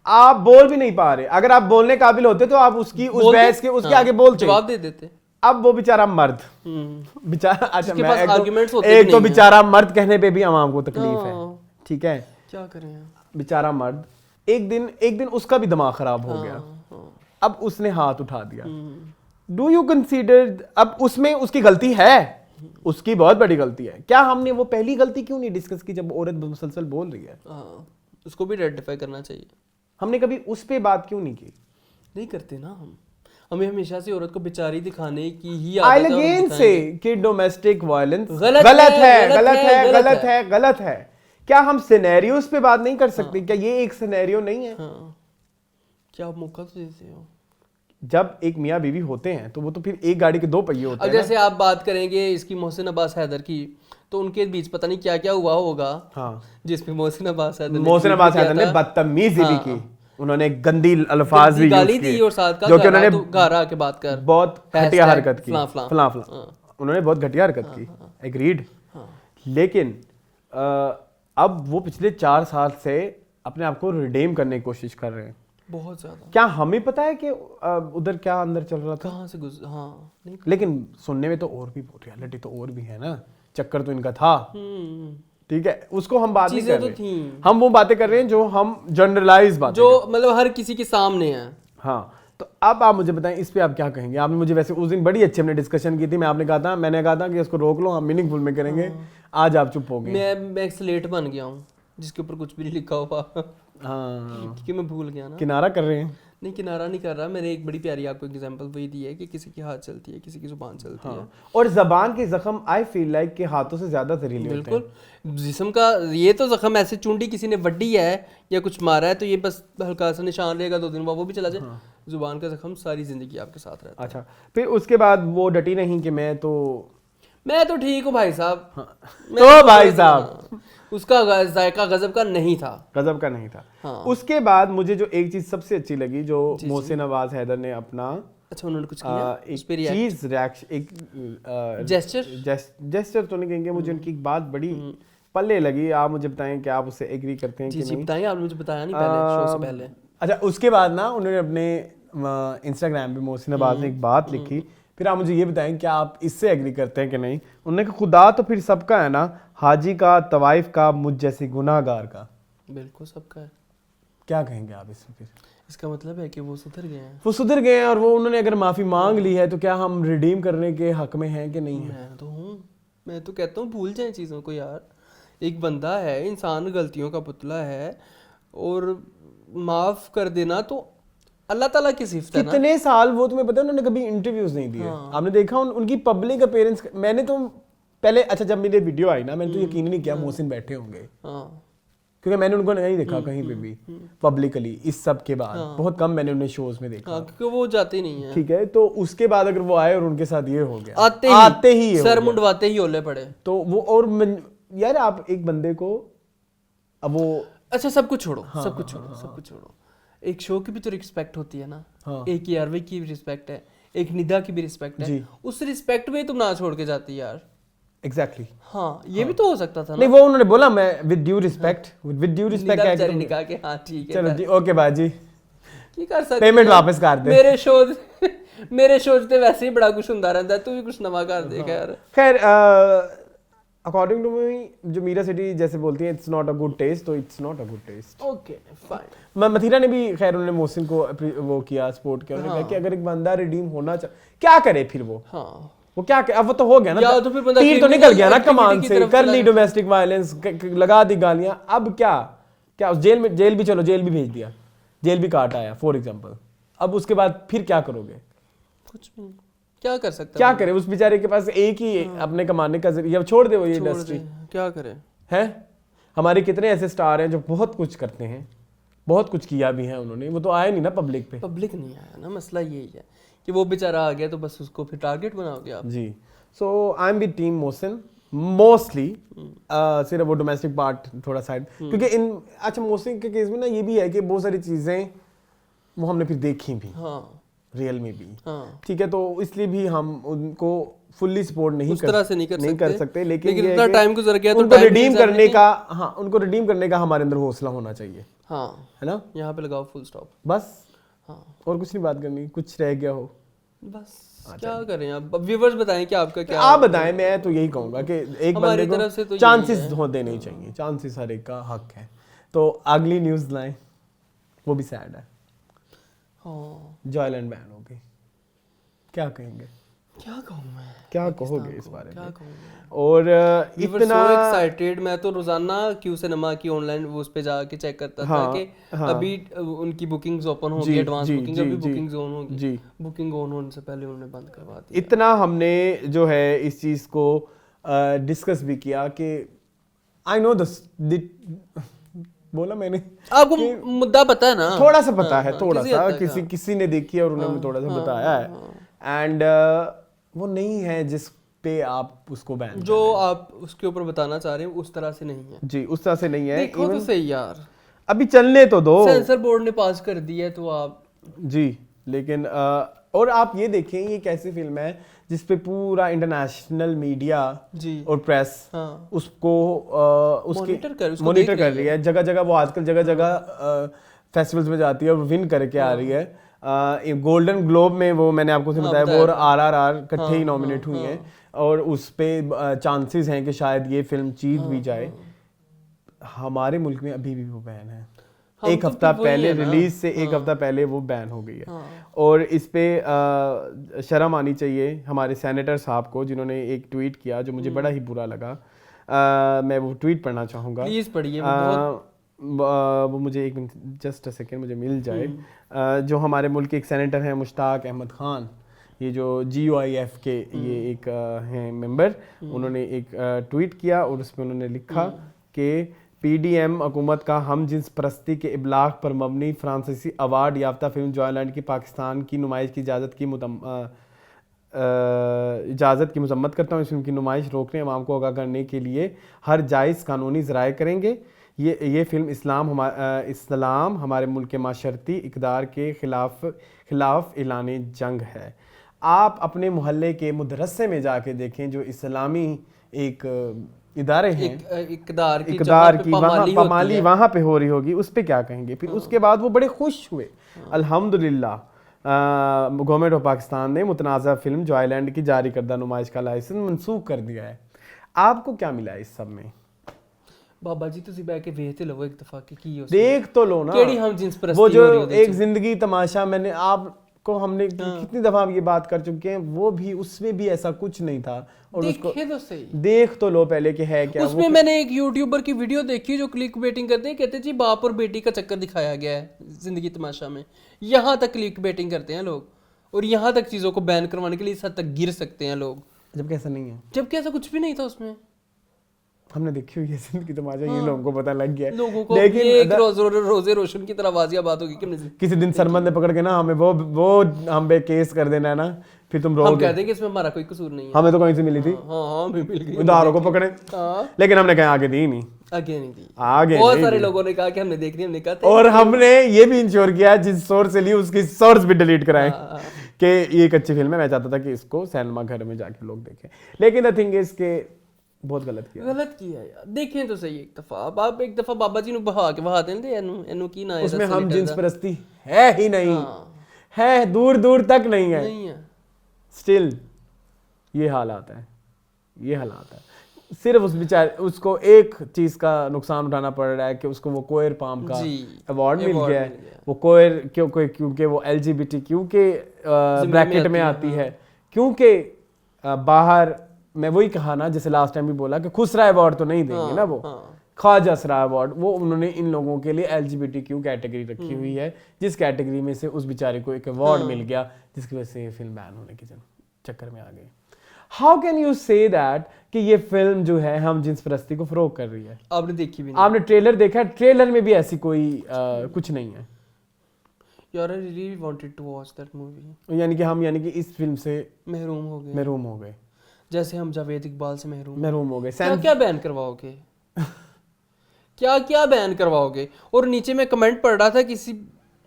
आप बोल भी नहीं पा रहे। अगर आप बोलने काबिल होते तो आप उसकी उस बहस के उसके आगे बोलते, जवाब दे देते। अब वो बेचारा मर्द बेचारा, अच्छा मैं एक तो बेचारा मर्द कहने पे भी आवाम को तकलीफ है, ठीक है, क्या करें बेचारा मर्द। एक दिन उसका भी दिमाग खराब हो गया, अब उसने हाथ उठा दिया। डू यू कंसीडर, अब उसमें उसकी गलती है, उसकी बहुत बड़ी गलती है, क्या हमने वो पहली गलती क्यों नहीं डिस्कस की जब औरत मुसलसल बोल रही है? उसको भी रेक्टिफाई करना चाहिए। हमने कभी उस पे बात क्यों नहीं की? नहीं करते ना हमें हमेशा से औरत को बेचारी दिखाने की ही आदत है से कि डोमेस्टिक वायलेंस गलत है। क्या हम सिनेरियोस पे बात नहीं कर सकते? क्या ये एक सिनेरियो नहीं है? क्या आप मौका तो देते हो? जब एक मियाँ बीवी होते हैं तो वो तो फिर एक गाड़ी के दो पहिए होते हैं। जैसे आप बात करेंगे इसकी मोहसिन अब्बास हैदर की, तो उनके बीच पता नहीं क्या क्या हुआ होगा, जिसमें मोहसिन अब्बास हैदर ने बदतमीजी भी की, उन्होंने गंदी अल्फाज भी गाली दी और साथ का जो कि उन्होंने घर आके बात कर बहुत घटिया हरकत की, उन्होंने बहुत घटिया हरकत की, एग्रीड। लेकिन अब वो पिछले 4 साल से अपने आप को रिडीम करने की कोशिश कर रहे हैं बहुत ज्यादा। क्या हमें पता है कि उधर क्या अंदर चल रहा था, कहाँ से नहीं, लेकिन सुनने में तो और भी रियलिटी तो और भी है ना, चक्कर तो इनका था, ठीक है, उसको हम बात नहीं कर रहे, हम वो बातें कर रहे हैं जो हम जनरलाइज बात, जो मतलब हर किसी के सामने है। हाँ, तो अब आप मुझे बताएं इस पे आप क्या कहेंगे? आपने मुझे वैसे उस दिन बड़ी अच्छी हमने डिस्कशन की थी, मैंने कहा था कि इसको रोक लो, हम मीनिंगफुल में करेंगे। आज आप चुप हो गए। मैं एक स्लेट बन गया हूँ जिसके ऊपर कुछ भी नहीं लिखा हुआ। हाँ, क्योंकि मैं भूल गया ना। किनारा कर रहे हैं? नहीं, किनारा नहीं कर रहा। मैंने एक बड़ी प्यारी आपको एग्जांपल वही दी है कि किसी की हाथ चलती है, किसी की जुबान चलती है। और जबान के जख्म आई फील लाइक के हाथों से ज्यादा जहरीले होते हैं। बिल्कुल, जिस्म का ये तो जख्म ऐसे चुंडी किसी ने वड्डी है या कुछ मारा है तो ये बस हल्का सा निशान रहेगा, 2 दिन बाद वो भी चला जाए। जुबान का जख्म सारी जिंदगी आपके साथ रहता है। अच्छा, फिर उसके बाद वो डटी नहीं कि मैं तो ठीक हूँ भाई साहब। तो भाई साहब उसका जायका गजब का नहीं था। हाँ। उसके बाद मुझे जो एक चीज सबसे अच्छी लगी, जो मोहसिन अब्बास हैदर ने अपना उन्होंने कुछ किया, एक चीज रिएक्शन, एक जेस्चर तो नहीं कहेंगे, मुझे उनकी एक बात बड़ी पल्ले लगी। आप मुझे बताएं कि आप उससे एग्री करते हैं कि नहीं? बताइए, आपने मुझे बताया नहीं पहले, शो से पहले। अच्छा, उसके बाद ना उन्होंने अपने इंस्टाग्राम पे मोहसिन अब्बास ने एक बात लिखी, फिर आप मुझे ये बताएं कि आप इससे एग्री करते हैं कि नहीं? उन्होंने कहा खुदा तो फिर सबका है ना, हाजी का, तवाइफ का, मुझ जैसे गुनाहगार का। बिल्कुल सबका है। क्या कहेंगे आप इसमें? फिर इसका मतलब है कि वो सुधर गए हैं और वो उन्होंने अगर माफी मांग ली है तो क्या हम रिडीम करने के हक में हैं कि नहीं है? मैं तो कहता हूँ भूल जाए चीज़ों को यार। एक बंदा है, इंसान गलतियों का पुतला है, और माफ कर देना तो अल्लाह ताला की सिफत है ना। कितने साल वो तुम्हें पता है उन्होंने कभी इंटरव्यूज नहीं दिए। आपने देखा उनकी पब्लिक अपीयरेंस? मैंने तो पहले, अच्छा जब मेरी वीडियो आई ना, मैंने तो यकीन नहीं किया मोहसिन बैठे होंगे, क्योंकि मैंने उनको नहीं देखा कहीं पे भी पब्लिकली। इस सब के बाद बहुत कम मैंने उन्हें शोज में देखा, क्योंकि वो जाते नहीं है, ठीक है। तो उसके बाद अगर वो आए और उनके साथ ये हो गया, आते ही सर मुंडवाते ही ओले पड़े, तो वो और यार आप एक बंदे को अब वो, अच्छा सब कुछ छोड़ो, एक शो की भी तो रिस्पेक्ट होती है ना। एक यारवी की भी रिस्पेक्ट है, एक निदा की भी रिस्पेक्ट है। उस रिस्पेक्ट में तुम ना छोड़ के जाती यार। एग्जैक्टली हाँ, ये भी तो हो सकता था ना। नहीं, वो उन्होंने बोला मैं विद ड्यू रिस्पेक्ट निकाह के, हाँ ठीक है, चलो जी, ओके बाजी, की कर सकते, पेमेंट वापस कर दे। मेरे शो ते वैसे ही बड़ा कुछ हुंदा रहंदा है, तू भी कुछ नवा कर दे। खैर अकॉर्डिंग टू मी, जो मीरा सिटी जैसे बोलती है, it's not a good taste, तो it's not a good taste. Okay fine. Mathira ने भी खैर उन्होंने मोहसिन को वो किया, सपोर्ट किया। उन्होंने कहा कि अगर एक बंदा रिडीम होना क्या करे फिर वो क्या, अब वो तो हो गया ना, तो फिर तीर तो निकल गया ना कमान से, कर ली डोमेस्टिक वायलेंस, लगा दी गालियां, अब क्या जेल भी, चलो जेल भी भेज दिया, जेल भी काट आया फॉर एग्जांपल। अब उसके बाद फिर क्या करोगे? कुछ भी क्या कर सकता क्या करे? उस बेचारे के पास एक ही अपने कमाने का जरिया, छोड़ दे वो ये इंडस्ट्री, क्या करे? है हमारे कितने ऐसे स्टार हैं जो बहुत कुछ करते हैं, बहुत कुछ किया भी है उन्होंने, वो तो आए नहीं ना पब्लिक पे। पब्लिक नहीं आया ना, मसला यही है कि वो बेचारा आ गया तो बस उसको फिर टारगेट बनाओगे आप। जी, so I am with team Mohsin mostly, सिर्फ वो डोमेस्टिक पार्ट थोड़ा साइड, क्योंकि इन अच्छा मोहसिन के केस में ना ये भी है कि बहुत सारी चीज़ें वो हमने फिर देखी भी, हाँ रियल में भी, हाँ ठीक है, तो इसलिए भी हम उनको फुल्ली सपोर्ट नहीं उस तरह से नहीं कर सकते, लेकिन इतना टाइम गुजर गया तो उनको रिडीम करने का, हाँ उनको रिडीम करने का हमारे अंदर हौसला होना चाहिए, हाँ है ना, यहाँ पे लगाओ फुल स्टॉप बस। हाँ और कुछ नहीं बात करनी, कुछ रह गया हो बस क्या करें आप? व्यूअर्स बताएं कि आपका क्या, आप बताएं। मैं तो यही कहूंगा कि एक बंदे तरफ से तो को चांसेस हो देने चाहिए, चांसेस हर एक का हक है। तो अगली न्यूज़ लाएं, वो भी सैड है, हाँ जॉयलैंड बैन हो गई, क्या कहेंगे? क्या कहूँ मैं, क्या कहोगे इस बारे क्या में? कहूँ मैं? और इतना एक्साइटेड, मैं तो रोजाना क्यू सिनेमा की ऑनलाइन उस पे जाके चेक करता था कि अभी उनकी बुकिंग्स ओपन होगी, एडवांस बुकिंग, अभी बुकिंग्स ऑन होगी जी, बुकिंग ऑन होने से पहले उन्होंने बंद करवा दिया। इतना हमने जो है इस चीज को डिस्कस भी किया कि आई नो बोला मैंने, आपको मुद्दा पता है ना, थोड़ा सा पता है, थोड़ा सा किसी ने देखी है और उन्होंने थोड़ा सा बताया है, एंड वो नहीं है जिस पे आप उसको बैन जो आप उसके ऊपर बताना चाह रहे हैं उस तरह से नहीं है जी, उस तरह से नहीं है। देखो तो सही यार, अभी चलने तो दो, सेंसर बोर्ड ने पास कर दिया है तो आप जी, लेकिन और आप ये देखें ये कैसी फिल्म है जिसपे पूरा इंटरनेशनल मीडिया जी और प्रेस उसको उसके मॉनिटर कर रही है, जगह जगह वो आजकल जगह जगह फेस्टिवल्स में जाती है और विन करके आ रही है। गोल्डन ग्लोब में वो मैंने आपको बताया वो और RRR इकट्ठे ही नॉमिनेट हुई हैं और उस पे चांसेस हैं कि शायद ये फिल्म जीत भी जाए। हमारे मुल्क में अभी भी वो बैन है, एक हफ्ता पहले रिलीज से एक हफ्ता पहले वो बैन हो गई है। और इस पे शर्म आनी चाहिए हमारे सेनेटर साहब को, जिन्होंने एक ट्वीट किया जो मुझे बड़ा ही बुरा लगा। मैं वो ट्वीट पढ़ना चाहूँगा, प्लीज पढ़िए, वो मुझे एक मिनट जस्ट अ सेकेंड मुझे मिल जाए। जो हमारे मुल्क के एक सेनेटर हैं मुश्ताक अहमद खान, ये जो GOIF के ये एक हैं मेंबर, उन्होंने एक ट्वीट किया और उसमें उन्होंने लिखा कि PDM हुकूमत का हम जिन्स परस्ती के इबलाग पर मबनी फ्रांसीसी अवार्ड याफ्ता फिल्म जॉयलैंड की पाकिस्तान की नुमाइश की इजाज़त की मजम्मत करता हूँ। इस फिल्म की नुमाइश रोकने, अवाम को आगाह करने के लिए हर जायज़ कानूनी ज़राए करेंगे। ये फिल्म इस्लाम हमारे मुल्क के माशरती इक़दार के खिलाफ ऐलान जंग है। आप अपने मोहल्ले के मदरसे में जाके देखें, जो इस्लामी एक इदारे हैं, इक़दार की वहाँ पामाली वहाँ पे हो रही होगी, उस पे क्या कहेंगे? फिर उसके बाद वो बड़े खुश हुए, अल्हम्दुलिल्लाह गवर्नमेंट ऑफ पाकिस्तान ने मुतनाज़ा फिल्म जॉयलैंड की जारी करदा नुमाइश का लाइसेंस मनसूख कर दिया है। आपको क्या मिला इस सब में? बाबा जी तुसी बैठ के वेख ते लो एक दफा कि की देख तो लो ना, केड़ी हम जिन्स परस्ती वो जो एक जिंदगी तमाशा, मैंने आपको हमने कितनी दफा ये बात कर चुके हैं, वो भी उसमें भी ऐसा कुछ नहीं था। और उसको तो सही देख तो लो पहले कि है क्या। उसमें मैंने एक यूट्यूबर की वीडियो देखी जो क्लिक बेटिंग करते हैं, कहते जी बाप और बेटी का चक्कर दिखाया गया है जिंदगी तमाशा में, यहाँ तक क्लिक बेटिंग करते हैं लोग और यहाँ तक चीज़ों को बैन करवाने के लिए इस हद तक गिर सकते हैं लोग, जबकि ऐसा नहीं है, जबकि ऐसा कुछ भी नहीं था उसमें। हमने देखी हुई है जिंदगी तमाशा, ये लोगों को पता लग गया, लोगों को लेकिन एक रोजे रोशन की तरह वाजिया बात होगी कि किसी दिन सरमन ने पकड़ के ना हमें वो हम पे केस कर देना है ना, फिर तुम हम कहते हैं कि इसमें हमारा कोई कसूर नहीं है। हमें तो कहीं से मिली थी, हाँ हमें मिल गई, उधारों को पकड़े, लेकिन हमने कहीं आगे दी नहीं, आगे नहीं दी, आगे बहुत सारे लोगों ने कहा कि हमने देख ली, हमने कहा और हमने ये भी इंश्योर किया जिस सोर्स से ली उसकी सोर्स भी डिलीट कराएं कि ये एक अच्छी फिल्म है। मैं चाहता था कि इसको सिनेमा घर में जाके लोग देखें, लेकिन द थिंग इज के बहुत गलत किया यार। देखें तो सही एक दफा, आप एक दफा बाबा जी नु बहा के बहा देंदे एनु की ना है, उसमें हम जिन्स परस्ती है ही नहीं, है दूर दूर तक नहीं है, स्टिल ये हालात है, ये हालात है। सिर्फ उस बेचारे उसको एक चीज का नुकसान उठाना पड़ रहा है कि उसको वो कोयर पाम का अवार्ड मिल गया है। वो कोयर क्योंकि वो LGBTQ के ब्रैकेट में आती है, क्योंकि बाहर मैं वही कहा ना, जैसे लास्ट टाइम भी बोला कि खुसरा अवार्ड तो नहीं देंगे ना, वो ख्वाजा असरार अवार्ड, वो उन्होंने इन लोगों के लिए LGBTQ कैटेगरी रखी हुई है, जिस कैटेगरी में से उस बेचारे को एक अवार्ड मिल गया, जिसकी वजह से ये फिल्म बैन होने के चक्कर में आ गई। How can you say that कि ये फिल्म जो है हम जिन्स परस्ती को फरोग कर रही है? आपने देखी भी नहीं? आपने ट्रेलर देखा है? ट्रेलर में भी ऐसी कोई कुछ नहीं है यार। I really wanted to watch that movie. यानी कि इस फिल्म से महरूम हो गए, जैसे हम जावेद इकबाल से महरूम हो गए। क्या बैन करवाओगे? क्या बैन करवाओगे? और नीचे मैं कमेंट पढ़ रहा था, किसी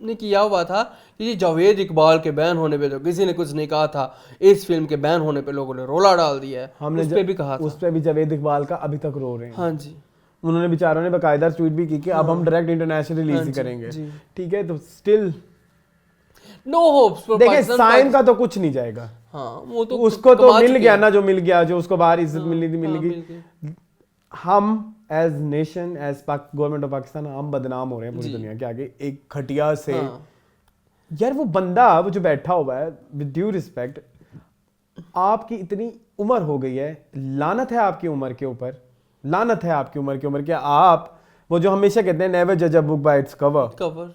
ने किया हुआ था कि ये जावेद इकबाल के बैन होने पे तो किसी ने कुछ नहीं कहा था, इस फिल्म के बैन होने पे लोगों ने रोला डाल दिया है। हमने उस पे भी कहा था, उस पे भी जावेद इकबाल का अभी तक रो रहे हैं। हाँ जी, उन्होंने बेचारों ने बकायदा ट्वीट भी की कि अब हम डायरेक्ट इंटरनेशनल रिलीज ही करेंगे। ठीक है, तो स्टिल नो होप्स। देखिए साइन का तो कुछ नहीं जाएगा। हाँ, वो तो उसको तो मिल गया ना, जो मिल गया, जो उसको बाहर इज्जत मिलेगी। हम as nation, as government of Pakistan, हम बदनाम हो रहे हैं पूरी दुनिया के आगे एक घटिया से। यार वो बंदा वो जो बैठा हुआ है, विद ड्यू रिस्पेक्ट, आपकी इतनी उम्र हो गई है, लानत है आपकी उम्र के ऊपर, लानत है आपकी उम्र के ऊपर कि आप वो जो हमेशा कहते हैं नेवर जज a book by its cover.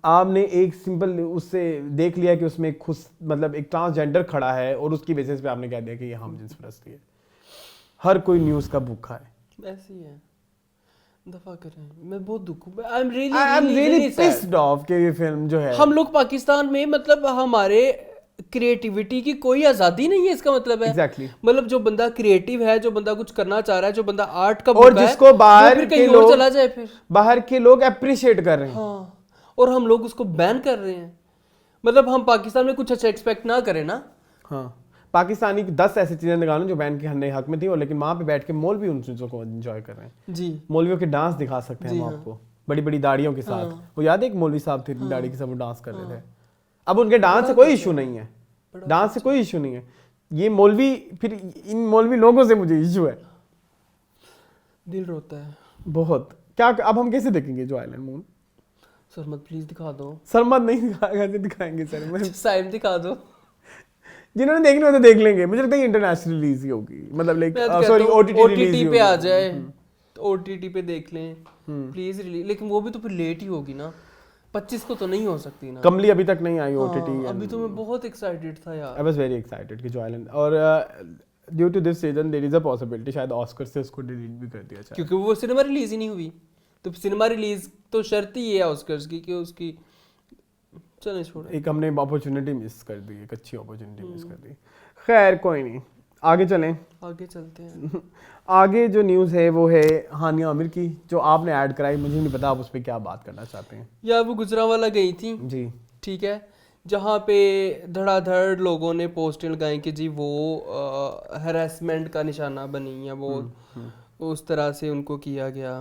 आपने एक सिंपल उससे देख लिया कि उसमें खुद मतलब एक ट्रांसजेंडर खड़ा है और उसकी बेसिस पे आपने कह दिया कि ये हम जिन्स परस्ती है। हर कोई न्यूज़ का भूखा है। ऐसी है, दफा करें। मैं बहुत दुख हूँ। I am really pissed off कि ये फिल्म जो है, हम लोग पाकिस्तान में मतलब हमारे क्रिएटिविटी की कोई आजादी नहीं है, इसका मतलब है। Exactly. मतलब जो बंदा क्रिएटिव है, जो बंदा कुछ करना चाह रहा है, जो बंदा आर्ट का और जिसको बाहर के लोग चला जाए, फिर बाहर के लोग अप्रिशिएट कर रहे हैं। हाँ, और हम लोग उसको बैन कर रहे हैं। मतलब हम पाकिस्तान में कुछ अच्छा एक्सपेक्ट ना करें ना। हाँ, पाकिस्तानी 10 ऐसी चीजें निकालो जो बैन के हक में थी, और लेकिन वहां पे बैठ के मौलवी उन चीजों को एंजॉय कर रहे हैं। जी, मौलवियों के डांस दिखा सकते हैं हम आपको, बड़ी बड़ी दाढ़ियों के साथ। वो याद है एक मौलवी साहब थे, दाढ़ी के साथ वो डांस कर रहे थे। अब उनके डांस से कोई इशू नहीं है, डांस से कोई इशू नहीं है। ये मौलवी, फिर इन मौलवी लोगों से मुझे इशू है, दिल रोता है बहुत। क्या अब हम कैसे देखेंगे जो आइलैंड मून? सरमद प्लीज दिखा दो। सरमद नहीं दिखाएंगे सर, साइम दिखा दो। जिन्होंने देखनी हो तो देख लेंगे। मुझे लगता है इंटरनेशनल रिलीज ही होगी, मतलब लाइक सॉरी ओटीटी पे आ जाए, ओटीटी पे देख लें प्लीज रिलीज। लेकिन वो भी तो फिर लेट ही होगी ना, 25 को तो नहीं हो सकती ना। कमली अभी तक नहीं आई ओटीटी। अभी तो मैं बहुत एक्साइटेड था यार, आई वाज वेरी एक्साइटेड कि जो आइलैंड, और due to this season there is a possibility शायद ऑस्कर से उसको डिलीट भी कर दिया जाए, क्योंकि वो सिनेमा रिलीज ही नहीं हुई। तो सिनेमा रिलीज तो शर्त ही है ऑस्कर्स की कि उसकी, चलो छोड़ो, एक हमने अपॉर्चुनिटी मिस कर दी, एक अच्छी अपॉर्चुनिटी मिस कर दी। खैर कोई नहीं, आगे चलते हैं। आगे जो न्यूज़ है वो है हानिया आमिर की, जो आपने ऐड कराई। मुझे नहीं पता आप उस पर क्या बात करना चाहते हैं। यार वो गुजरांवाला गई थी जी, ठीक है, जहाँ पे धड़ाधड़ लोगों ने पोस्टें लगाई कि जी वो हैरेसमेंट का निशाना बनी, या वो उस तरह से उनको किया गया।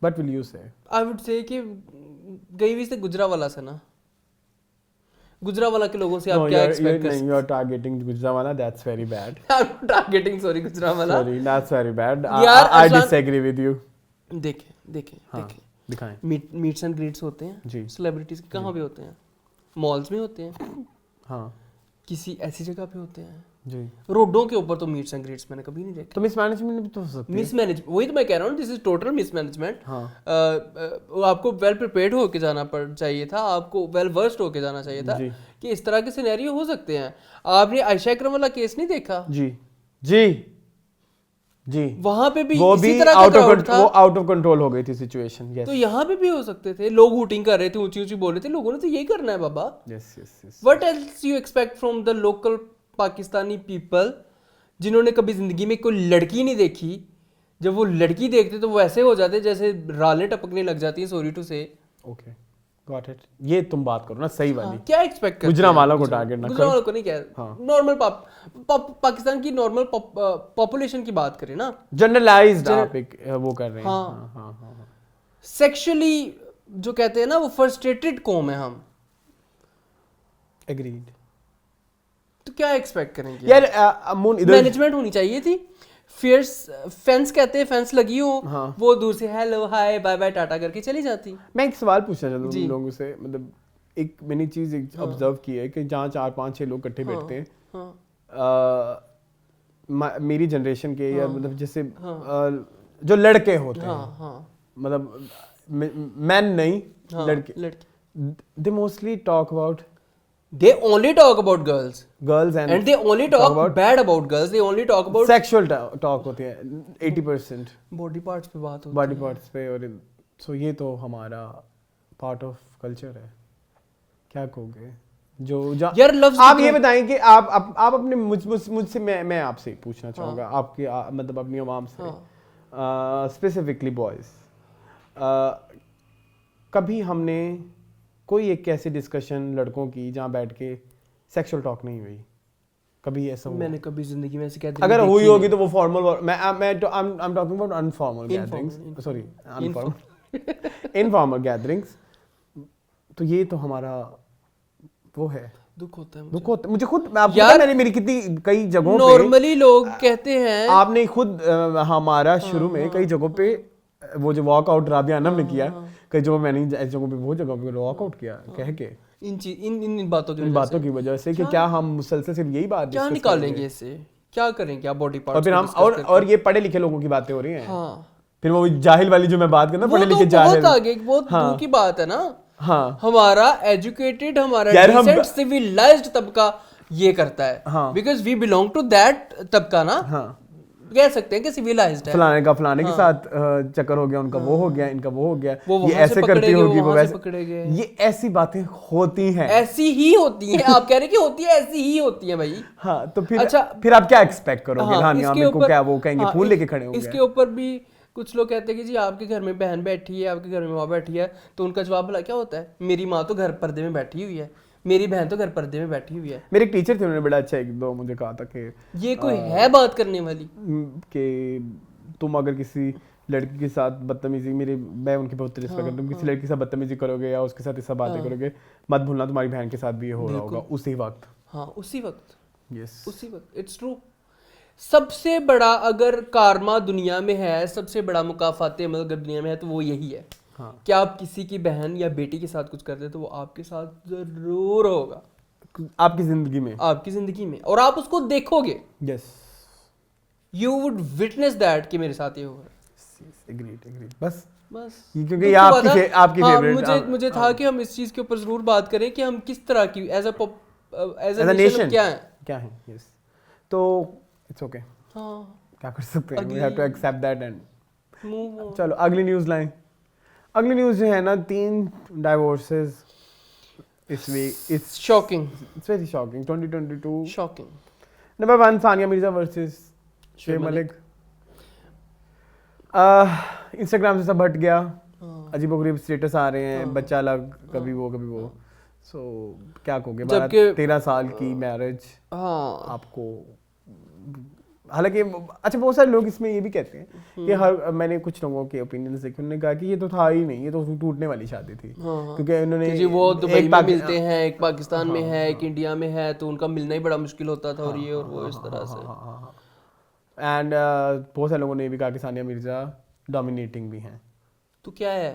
बट विल यू से, आई वुड से कि गई भी से गुजरांवाला से ना, गुजरांवाला के लोगों से आप क्या एक्सपेक्ट कर सकते हैं? You are targeting Gujranwala, that's very bad. I'm targeting, sorry, Gujranwala. Sorry, that's very bad. यार I disagree with you. देखें दिखाएं। मीट्स एंड ग्रीट्स होते हैं जी, सेलिब्रिटीज के कहाँ पे होते हैं? मॉल्स में होते हैं, हाँ, किसी ऐसी जगह पे होते हैं जी। रोडों के ऊपर तो मीट्स एंड ग्रीट्स मैंने कभी नहीं देखे। तो मिसमैनेजमेंट भी तो हो सकती है। मिसमैनेज, वही तो मैं कह रहा हूँ, दिस इज टोटल मिसमैनेजमेंट। आपको वेल प्रिपेयर्ड होके जाना चाहिए था, आपको वेल वर्स्ड होके जाना चाहिए था कि इस तरह के सिनेरियो हो सकते हैं। आपने आयशा इकराम वाला केस नहीं देखा? जी, वहां पे भी इसी तरह का क्राउड था, वो आउट ऑफ कंट्रोल हो गई थी सिचुएशन। तो यहाँ पे भी हो सकते थे। लोग हूटिंग कर रहे थे, ऊंची बोल रहे थे, लोगों ने तो यही करना है बाबा। What else you expect from the local Pakistani people, जिन्होंने कभी जिंदगी में कोई लड़की नहीं देखी। जब वो लड़की देखते तो वो ऐसे हो जाते जैसे रालें टपकने लग जाती हैं, सॉरी टू से। Okay, got it. ये तुम बात करो ना सही वाली। क्या एक्सपेक्ट करते हैं? गुजरांवाला को टारगेट ना करो। गुजरांवाला को नहीं कह, नॉर्मल पाकिस्तान की नॉर्मल पॉपुलेशन की बात करें ना, जनरलाइज्ड आप एक वो कर रहे हैं। हाँ। सेक्सुअली जो कहते हैं ना, वो फ्रस्ट्रेटेड कौम है हम। एग्रीड। तो क्या एक्सपेक्ट करेंगे यार? मैनेजमेंट होनी चाहिए थी। फेंस कहते हैं, फेंस लगी हो, हाँ, वो दूर से hello hi bye bye tata करके चली जाती। मैं एक सवाल पूछना चाहता हूँ लोगों से, मतलब एक मैंने चीज ऑब्जर्व की है कि जहाँ 4 5 6 लोग इकट्ठे बैठते हैं, मेरी जनरेशन के, या मतलब जैसे जो लड़के होते हैं, हाँ मतलब मैन नहीं, लड़के, they mostly talk about, they only talk about girls and they only talk bad about girls, they only talk about sexual talk होती है 80% body parts पे बात होती बॉडी पार्ट्स पे। और सो ये तो हमारा पार्ट ऑफ कल्चर है, क्या कहोगे? जो यार लफ्ज़ आप ये बताएं कि आप अपने मुझसे मैं आपसे पूछना चाहूँगा, आपकी मतलब अपनी आवाम से, स्पेसिफिकली बॉयज़, कभी हमने कोई एक ऐसी डिस्कशन लड़कों की जहाँ बैठ के सेक्सुअल टॉक नहीं हुई? कभी ऐसा हुआ? मैंने कभी जिंदगी में ऐसी कहते अगर हुई होगी तो वो formal, I'm talking about informal gatherings, sorry informal gatherings. तो ये तो हमारा वो है, दुख होता है मुझे खुद, मैं आपको पता, मेरी कितनी कई जगहों पे नॉर्मली लोग कहते हैं, आपने खुद हमारा शुरू में कई जगहों पे वो जो वॉकआउट राबिया अनम ने किया, कई जगहों मैंने ऐसी जगहों पे बहुत जगहों पे वॉकआउट किया कह के इन बातों की वजह से कि क्या हम मुसलसल सिर्फ यही बात क्या निकालेंगे इससे, क्या करेंगे, क्या बॉडी पार्ट्स, और फिर हम और ये पढ़े लिखे लोगों की बातें हो रही हैं। फिर वो जाहिल वाली जो मैं बात करना, पढ़े लिखे जाहिल, बहुत आगे, बहुत दूर की बात है ना। हाँ, हमारा एजुकेटेड, हमारा डिसेंट सिविलाइज्ड तबका ये करता है, because we belong to that तबका ना। कह सकते हैं कि सिविलाइज्ड है। फलाने के साथ चक्कर हो गया, उनका वो हो गया, इनका वो हो गया, ये ऐसे करती होगी, वो वैसे पकड़े गए। ये ऐसी बातें होती हैं, ऐसी ही होती हैं। आप कह रहे कि होती है, ऐसी ही होती है भाई। हाँ, तो फिर अच्छा, फिर आप क्या एक्सपेक्ट करोगे? मेरे को क्या वो कहेंगे फूल लेके खड़े होंगे? इसके ऊपर भी कुछ लोग कहते हैं कि जी आपके घर में बहन बैठी है, आपके घर में माँ बैठी है, तो उनका जवाब भला क्या होता है? मेरी माँ तो घर पर्दे में बैठी हुई है, मेरी बहन तो घर पर्दे में बैठी हुई है। मेरे एक टीचर थे, उन्होंने बड़ा अच्छा एक दो मुझे कहा था कि ये कोई है बात करने वाली कि तुम अगर किसी लड़की के साथ बदतमीजी, मैं उनकी बहुत रिस्पेक्ट करता हूँ, किसी लड़की के साथ बदतमीजी करोगे या उसके साथ ऐसा बातें करोगे, मत भूलना तुम्हारी बहन के साथ भी ये हो रहा होगा उसी वक्त। हाँ, उसी वक्त, यस, उसी वक्त। It's true. सबसे बड़ा अगर कारमा दुनिया में है, सबसे बड़ा मुकाफात अमल अगर दुनिया में है, तो वो यही है। हाँ। कि आप किसी की बहन या बेटी के साथ कुछ करते हैं तो वो आपके साथ जरूर होगा, आपकी जिंदगी में, और आप उसको देखोगे। Yes, you would witness that कि मेरे साथ ये हो रहा है। एग्रीड। बस क्योंकि ये आपकी फेवरेट मुझे था कि हम इस चीज के ऊपर जरूर बात करें कि हम किस तरह की एज अ नेशन क्या है। यस, तो इट्स ओके। हाँ, क्या कर सकते हैं, we have to accept that and move on. चलो अगली न्यूज़ लाएं। अगली न्यूज़ जो है ना, 3 डाइवोर्सेस इस week. It's shocking, it's very shocking. 2022 shocking. Number 1 Sania Mirza versus Shoaib Malik. Instagram से सब हट गया, अजीबोगरीब स्टेटस आ रहे हैं, बच्चा अलग, कभी वो। सो क्या कहोगे, 13 साल की मैरिज आपको, हालांकि अच्छा बहुत सारे लोग इसमें ये भी कहते हैं कि मैंने कुछ लोगों के ओपिनियंस देखे, उन्होंने कहा कि ये तो था ही नहीं, ये तो टूटने वाली शादी थी। क्योंकि उन्होंने वो दुबई में मिलते हैं, एक पाकिस्तान में है, एक इंडिया में है, तो उनका मिलना ही बड़ा मुश्किल होता था, और ये और वो इस तरह से। एंड बहुत सारे लोगों ने भी कहा कि सानिया मिर्जा डोमिनेटिंग भी हैं। तो क्या है,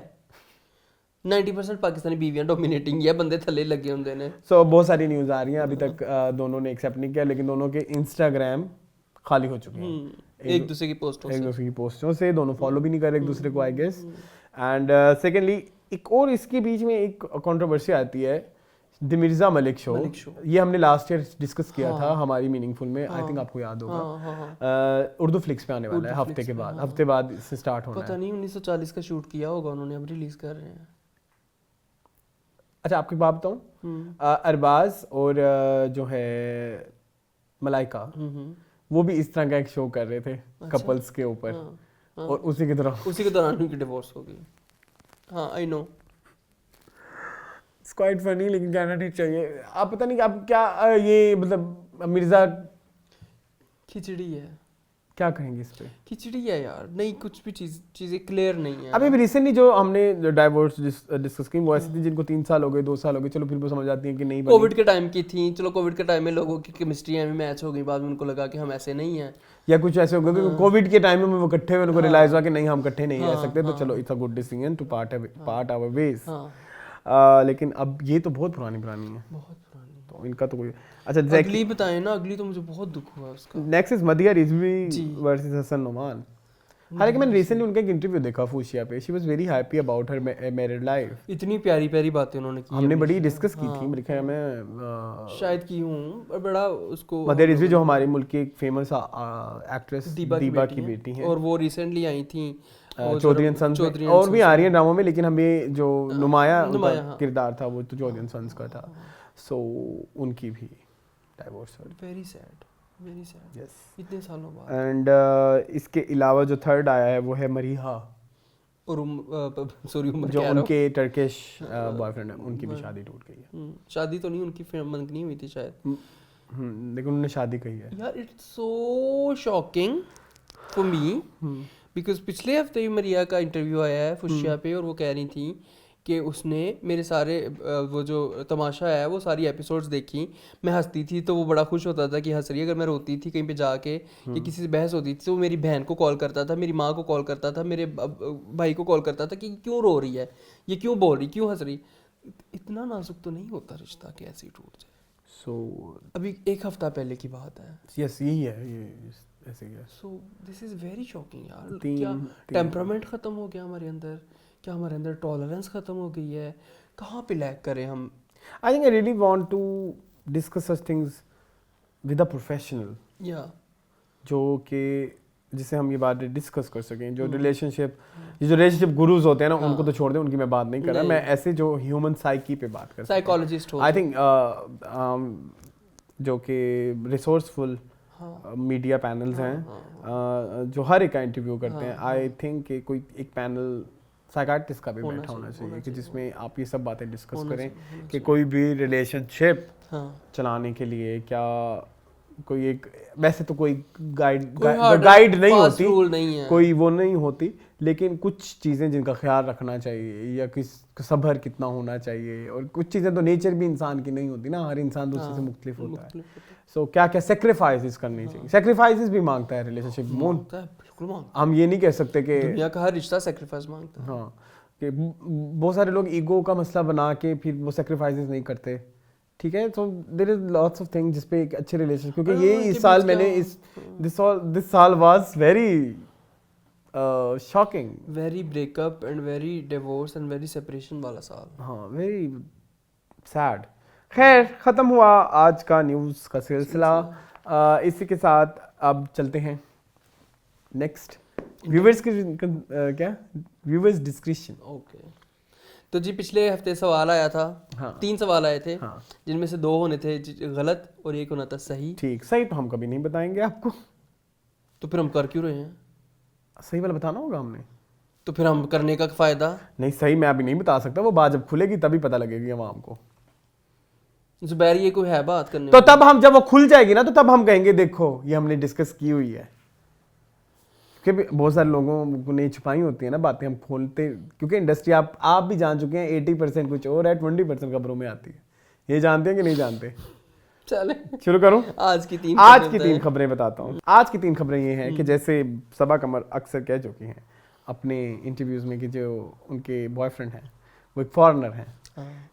90% पाकिस्तानी बीवियां डोमिनेटिंग है, बंदे थल्ले लगे होंगे ने। सो बहुत सारी न्यूज़ आ रही हैं, अभी तक दोनों ने एक्सेप्ट नहीं किया, लेकिन दोनों के इंस्टाग्राम खाली हो चुके हैं एक दूसरे की पोस्टों से। दोनों फॉलो भी नहीं कर रहे एक दूसरे को, आई गेस। एंड सेकेंडली एक और इसके बीच में एक कंट्रोवर्सी आती है, द मिर्जा मलिक शो। ये हमने लास्ट ईयर डिस्कस किया था हमारी मीनिंगफुल में, आई थिंक आपको याद होगा। उर्दू फ्लिक्स पे आने वाला है हफ्ते बाद इससे स्टार्ट होना है। पता नहीं 1940 का शूट किया होगा उन्होंने, अब रिलीज कर रहे हैं। अच्छा, आपको बात बताऊं, अरबाज और जो है मलाइका, वो भी इस तरह का एक शो कर रहे थे कपल्स के ऊपर, और उसी के दौरान उनकी डिवोर्स हो गई। हाँ, I know, it's quite funny, लेकिन कहना ठीक चाहिए। आप पता नहीं आप क्या, ये मतलब मिर्जा खिचड़ी है, क्या कहेंगे इस पे? खिचड़ी है यार, नहीं कुछ भी चीजें क्लियर नहीं है। अभी रिसेंटली जो हमने डाइवोर्स डिस्कस की, वो ऐसी थी जिनको 3 साल हो गए, 2 साल हो गए, चलो फिर वो समझ आती है कि नहीं, कोविड के टाइम की थी, चलो कोविड के टाइम में लोगों की केमिस्ट्री में मैच हो गई, बाद में उनको लगा कि हम ऐसे नहीं हैं, या कुछ ऐसे हो गया कि कोविड के टाइम में वो इकट्ठे हुए, उनको रियलाइज हुआ कि नहीं हम इकट्ठे नहीं रह सकते, तो चलो it's a good decision to part our ways. लेकिन अब ये तो बहुत पुरानी है, बहुत पुरानी, तो इनका तो कोई। अच्छा, अगली बताएं ना, अगली तो मुझे बहुत दुख हुआ उसका। Next is Madiha Rizvi versus Hassan Noman. हालांकि मैंने रिसेंटली उनका एक इंटरव्यू देखा फूशिया पे, she was very happy about her married life. इतनी प्यारी प्यारी बातें उन्होंने की, हमने बड़ी डिस्कस की थी, मेरे ख्याल में शायद की हूँ, बड़ा उसको मदर रिजवी जो हमारे मुल्क की एक फेमस एक्ट्रेस दीपा की बेटी है, और वो रिसेंटली आई थी चौधरी एंड सन्स, और भी आ रही है ड्रामा में, लेकिन हमें जो नुमाया किरदार था वो तो चौधरी एंड सन्स का था। सो उनकी भी डाइवोर्स हुई। वेरी सैड यस, इतने सालों बाद। एंड इसके अलावा जो थर्ड आया है वो है मरीहा, और सॉरी जो उनके टर्किश बॉयफ्रेंड है, उनकी भी शादी टूट गई है। शादी तो नहीं, उनकी मंगनी हुई थी शायद, लेकिन उन्होंने शादी कही है। यार it's so shocking for me, because पिछले हफ्ते ही मरिया का इंटरव्यू आया है फुशिया पे, और वो कह रही थी कि उसने मेरे सारे वो जो तमाशा है वो सारी एपिसोड्स देखी, मैं हंसती थी तो वो बड़ा खुश होता था कि हंस रही है, अगर मैं रोती थी कहीं पे जाके या किसी से बहस होती थी तो वो मेरी बहन को कॉल करता था, मेरी माँ को कॉल करता था, मेरे भाई को कॉल करता था कि क्यों रो रही है, ये क्यों बोल रही, क्यों हंस रही। इतना नाजुक तो नहीं होता रिश्ता कि ऐसे ही टूट जाए। सो अभी एक हफ्ता पहले की बात है। यस, यही है, ये ऐसे ही है। So this is very shocking यार। क्या टेम्परामेंट ख़त्म हो गया हमारे अंदर, क्या हमारे अंदर टॉलरेंस ख़त्म हो गई है, कहाँ पे लैग करें हम। I think I really want to discuss such things with a professional, या जो कि जिसे हम ये बात डिस्कस कर सकें, जो रिलेशनशिप गुरुज होते हैं ना, उनको तो छोड़ दें, उनकी मैं बात नहीं कर रहा, मैं ऐसे जो ह्यूमन साइकी पे बात कर, साइकोलॉजिस्ट हो, आई थिंक जो कि रिसोर्सफुल मीडिया पैनल्स हैं, जो हर एक का इंटरव्यू करते हैं, आई थिंक कि कोई एक पैनल साइकाट्रिस्ट का भी बैठा होना चाहिए कि जिसमें आप ये सब बातें डिस्कस करें कि कोई भी रिलेशनशिप चलाने के लिए क्या कोई एक, वैसे तो कोई गाइड नहीं होती, कोई वो नहीं होती, लेकिन कुछ चीज़ें जिनका ख्याल रखना चाहिए, या किस सब्र कितना होना चाहिए, और कुछ चीज़ें तो नेचर भी इंसान की नहीं होती ना, हर इंसान दूसरे से मुख्तलिफ होता है। सो क्या क्या सेक्रीफाइसेस करनी चाहिए, सेक्रीफाइसेस भी मांगता है रिलेशनशिप, बिल्कुल हम ये नहीं कह सकते कि दुनिया का हर रिश्ता सेक्रीफाइस मांगता है। हाँ, कि बहुत सारे लोग ईगो का मसला बना के फिर वो सेक्रीफाइसेस नहीं करते, ठीक है। So there is lots of things जिस पे एक अच्छे रिलेशन, क्योंकि ये इस साल मैंने दिस साल was very shocking, very breakup and very divorce and very separation वाला साल, हाँ, वेरी सैड। खैर, ख़त्म हुआ आज का न्यूज़ का सिलसिला। इसी के साथ अब चलते हैं नेक्स्ट व्यूअर्स की क्या व्यूअर्स डिस्क्रिप्शन। ओके, तो जी पिछले हफ्ते सवाल आया था, हाँ। 3 सवाल आए थे, हाँ। जिनमें से 2 होने थे गलत और 1 होना था सही। ठीक, सही तो हम कभी नहीं बताएंगे आपको, तो फिर हम कर क्यों रहे हैं? सही वाला बताना होगा हमने, तो फिर हम करने का फ़ायदा नहीं। सही मैं अभी नहीं बता सकता, वो बात जब खुलेगी तभी पता लगेगी आवाम को। जुबैर, ये कोई है बात करने तो तब हम, जब वो खुल जाएगी ना, तो तब हम कहेंगे देखो ये हमने डिस्कस की हुई है, क्योंकि बहुत सारे लोगों को नहीं छुपाई होती है ना बातें, हम खोलते, क्योंकि इंडस्ट्री आप भी जान चुके हैं 80% कुछ और है, 20% खबरों में आती है। ये जानते हैं कि नहीं जानते? चले शुरू करूं? आज की 3 खबरें बताता हूं। आज की 3 खबरें ये हैं कि जैसे सबा कमर अक्सर कह चुकी हैं अपने इंटरव्यूज में कि जो उनके बॉयफ्रेंड हैं वो एक फॉरेनर हैं,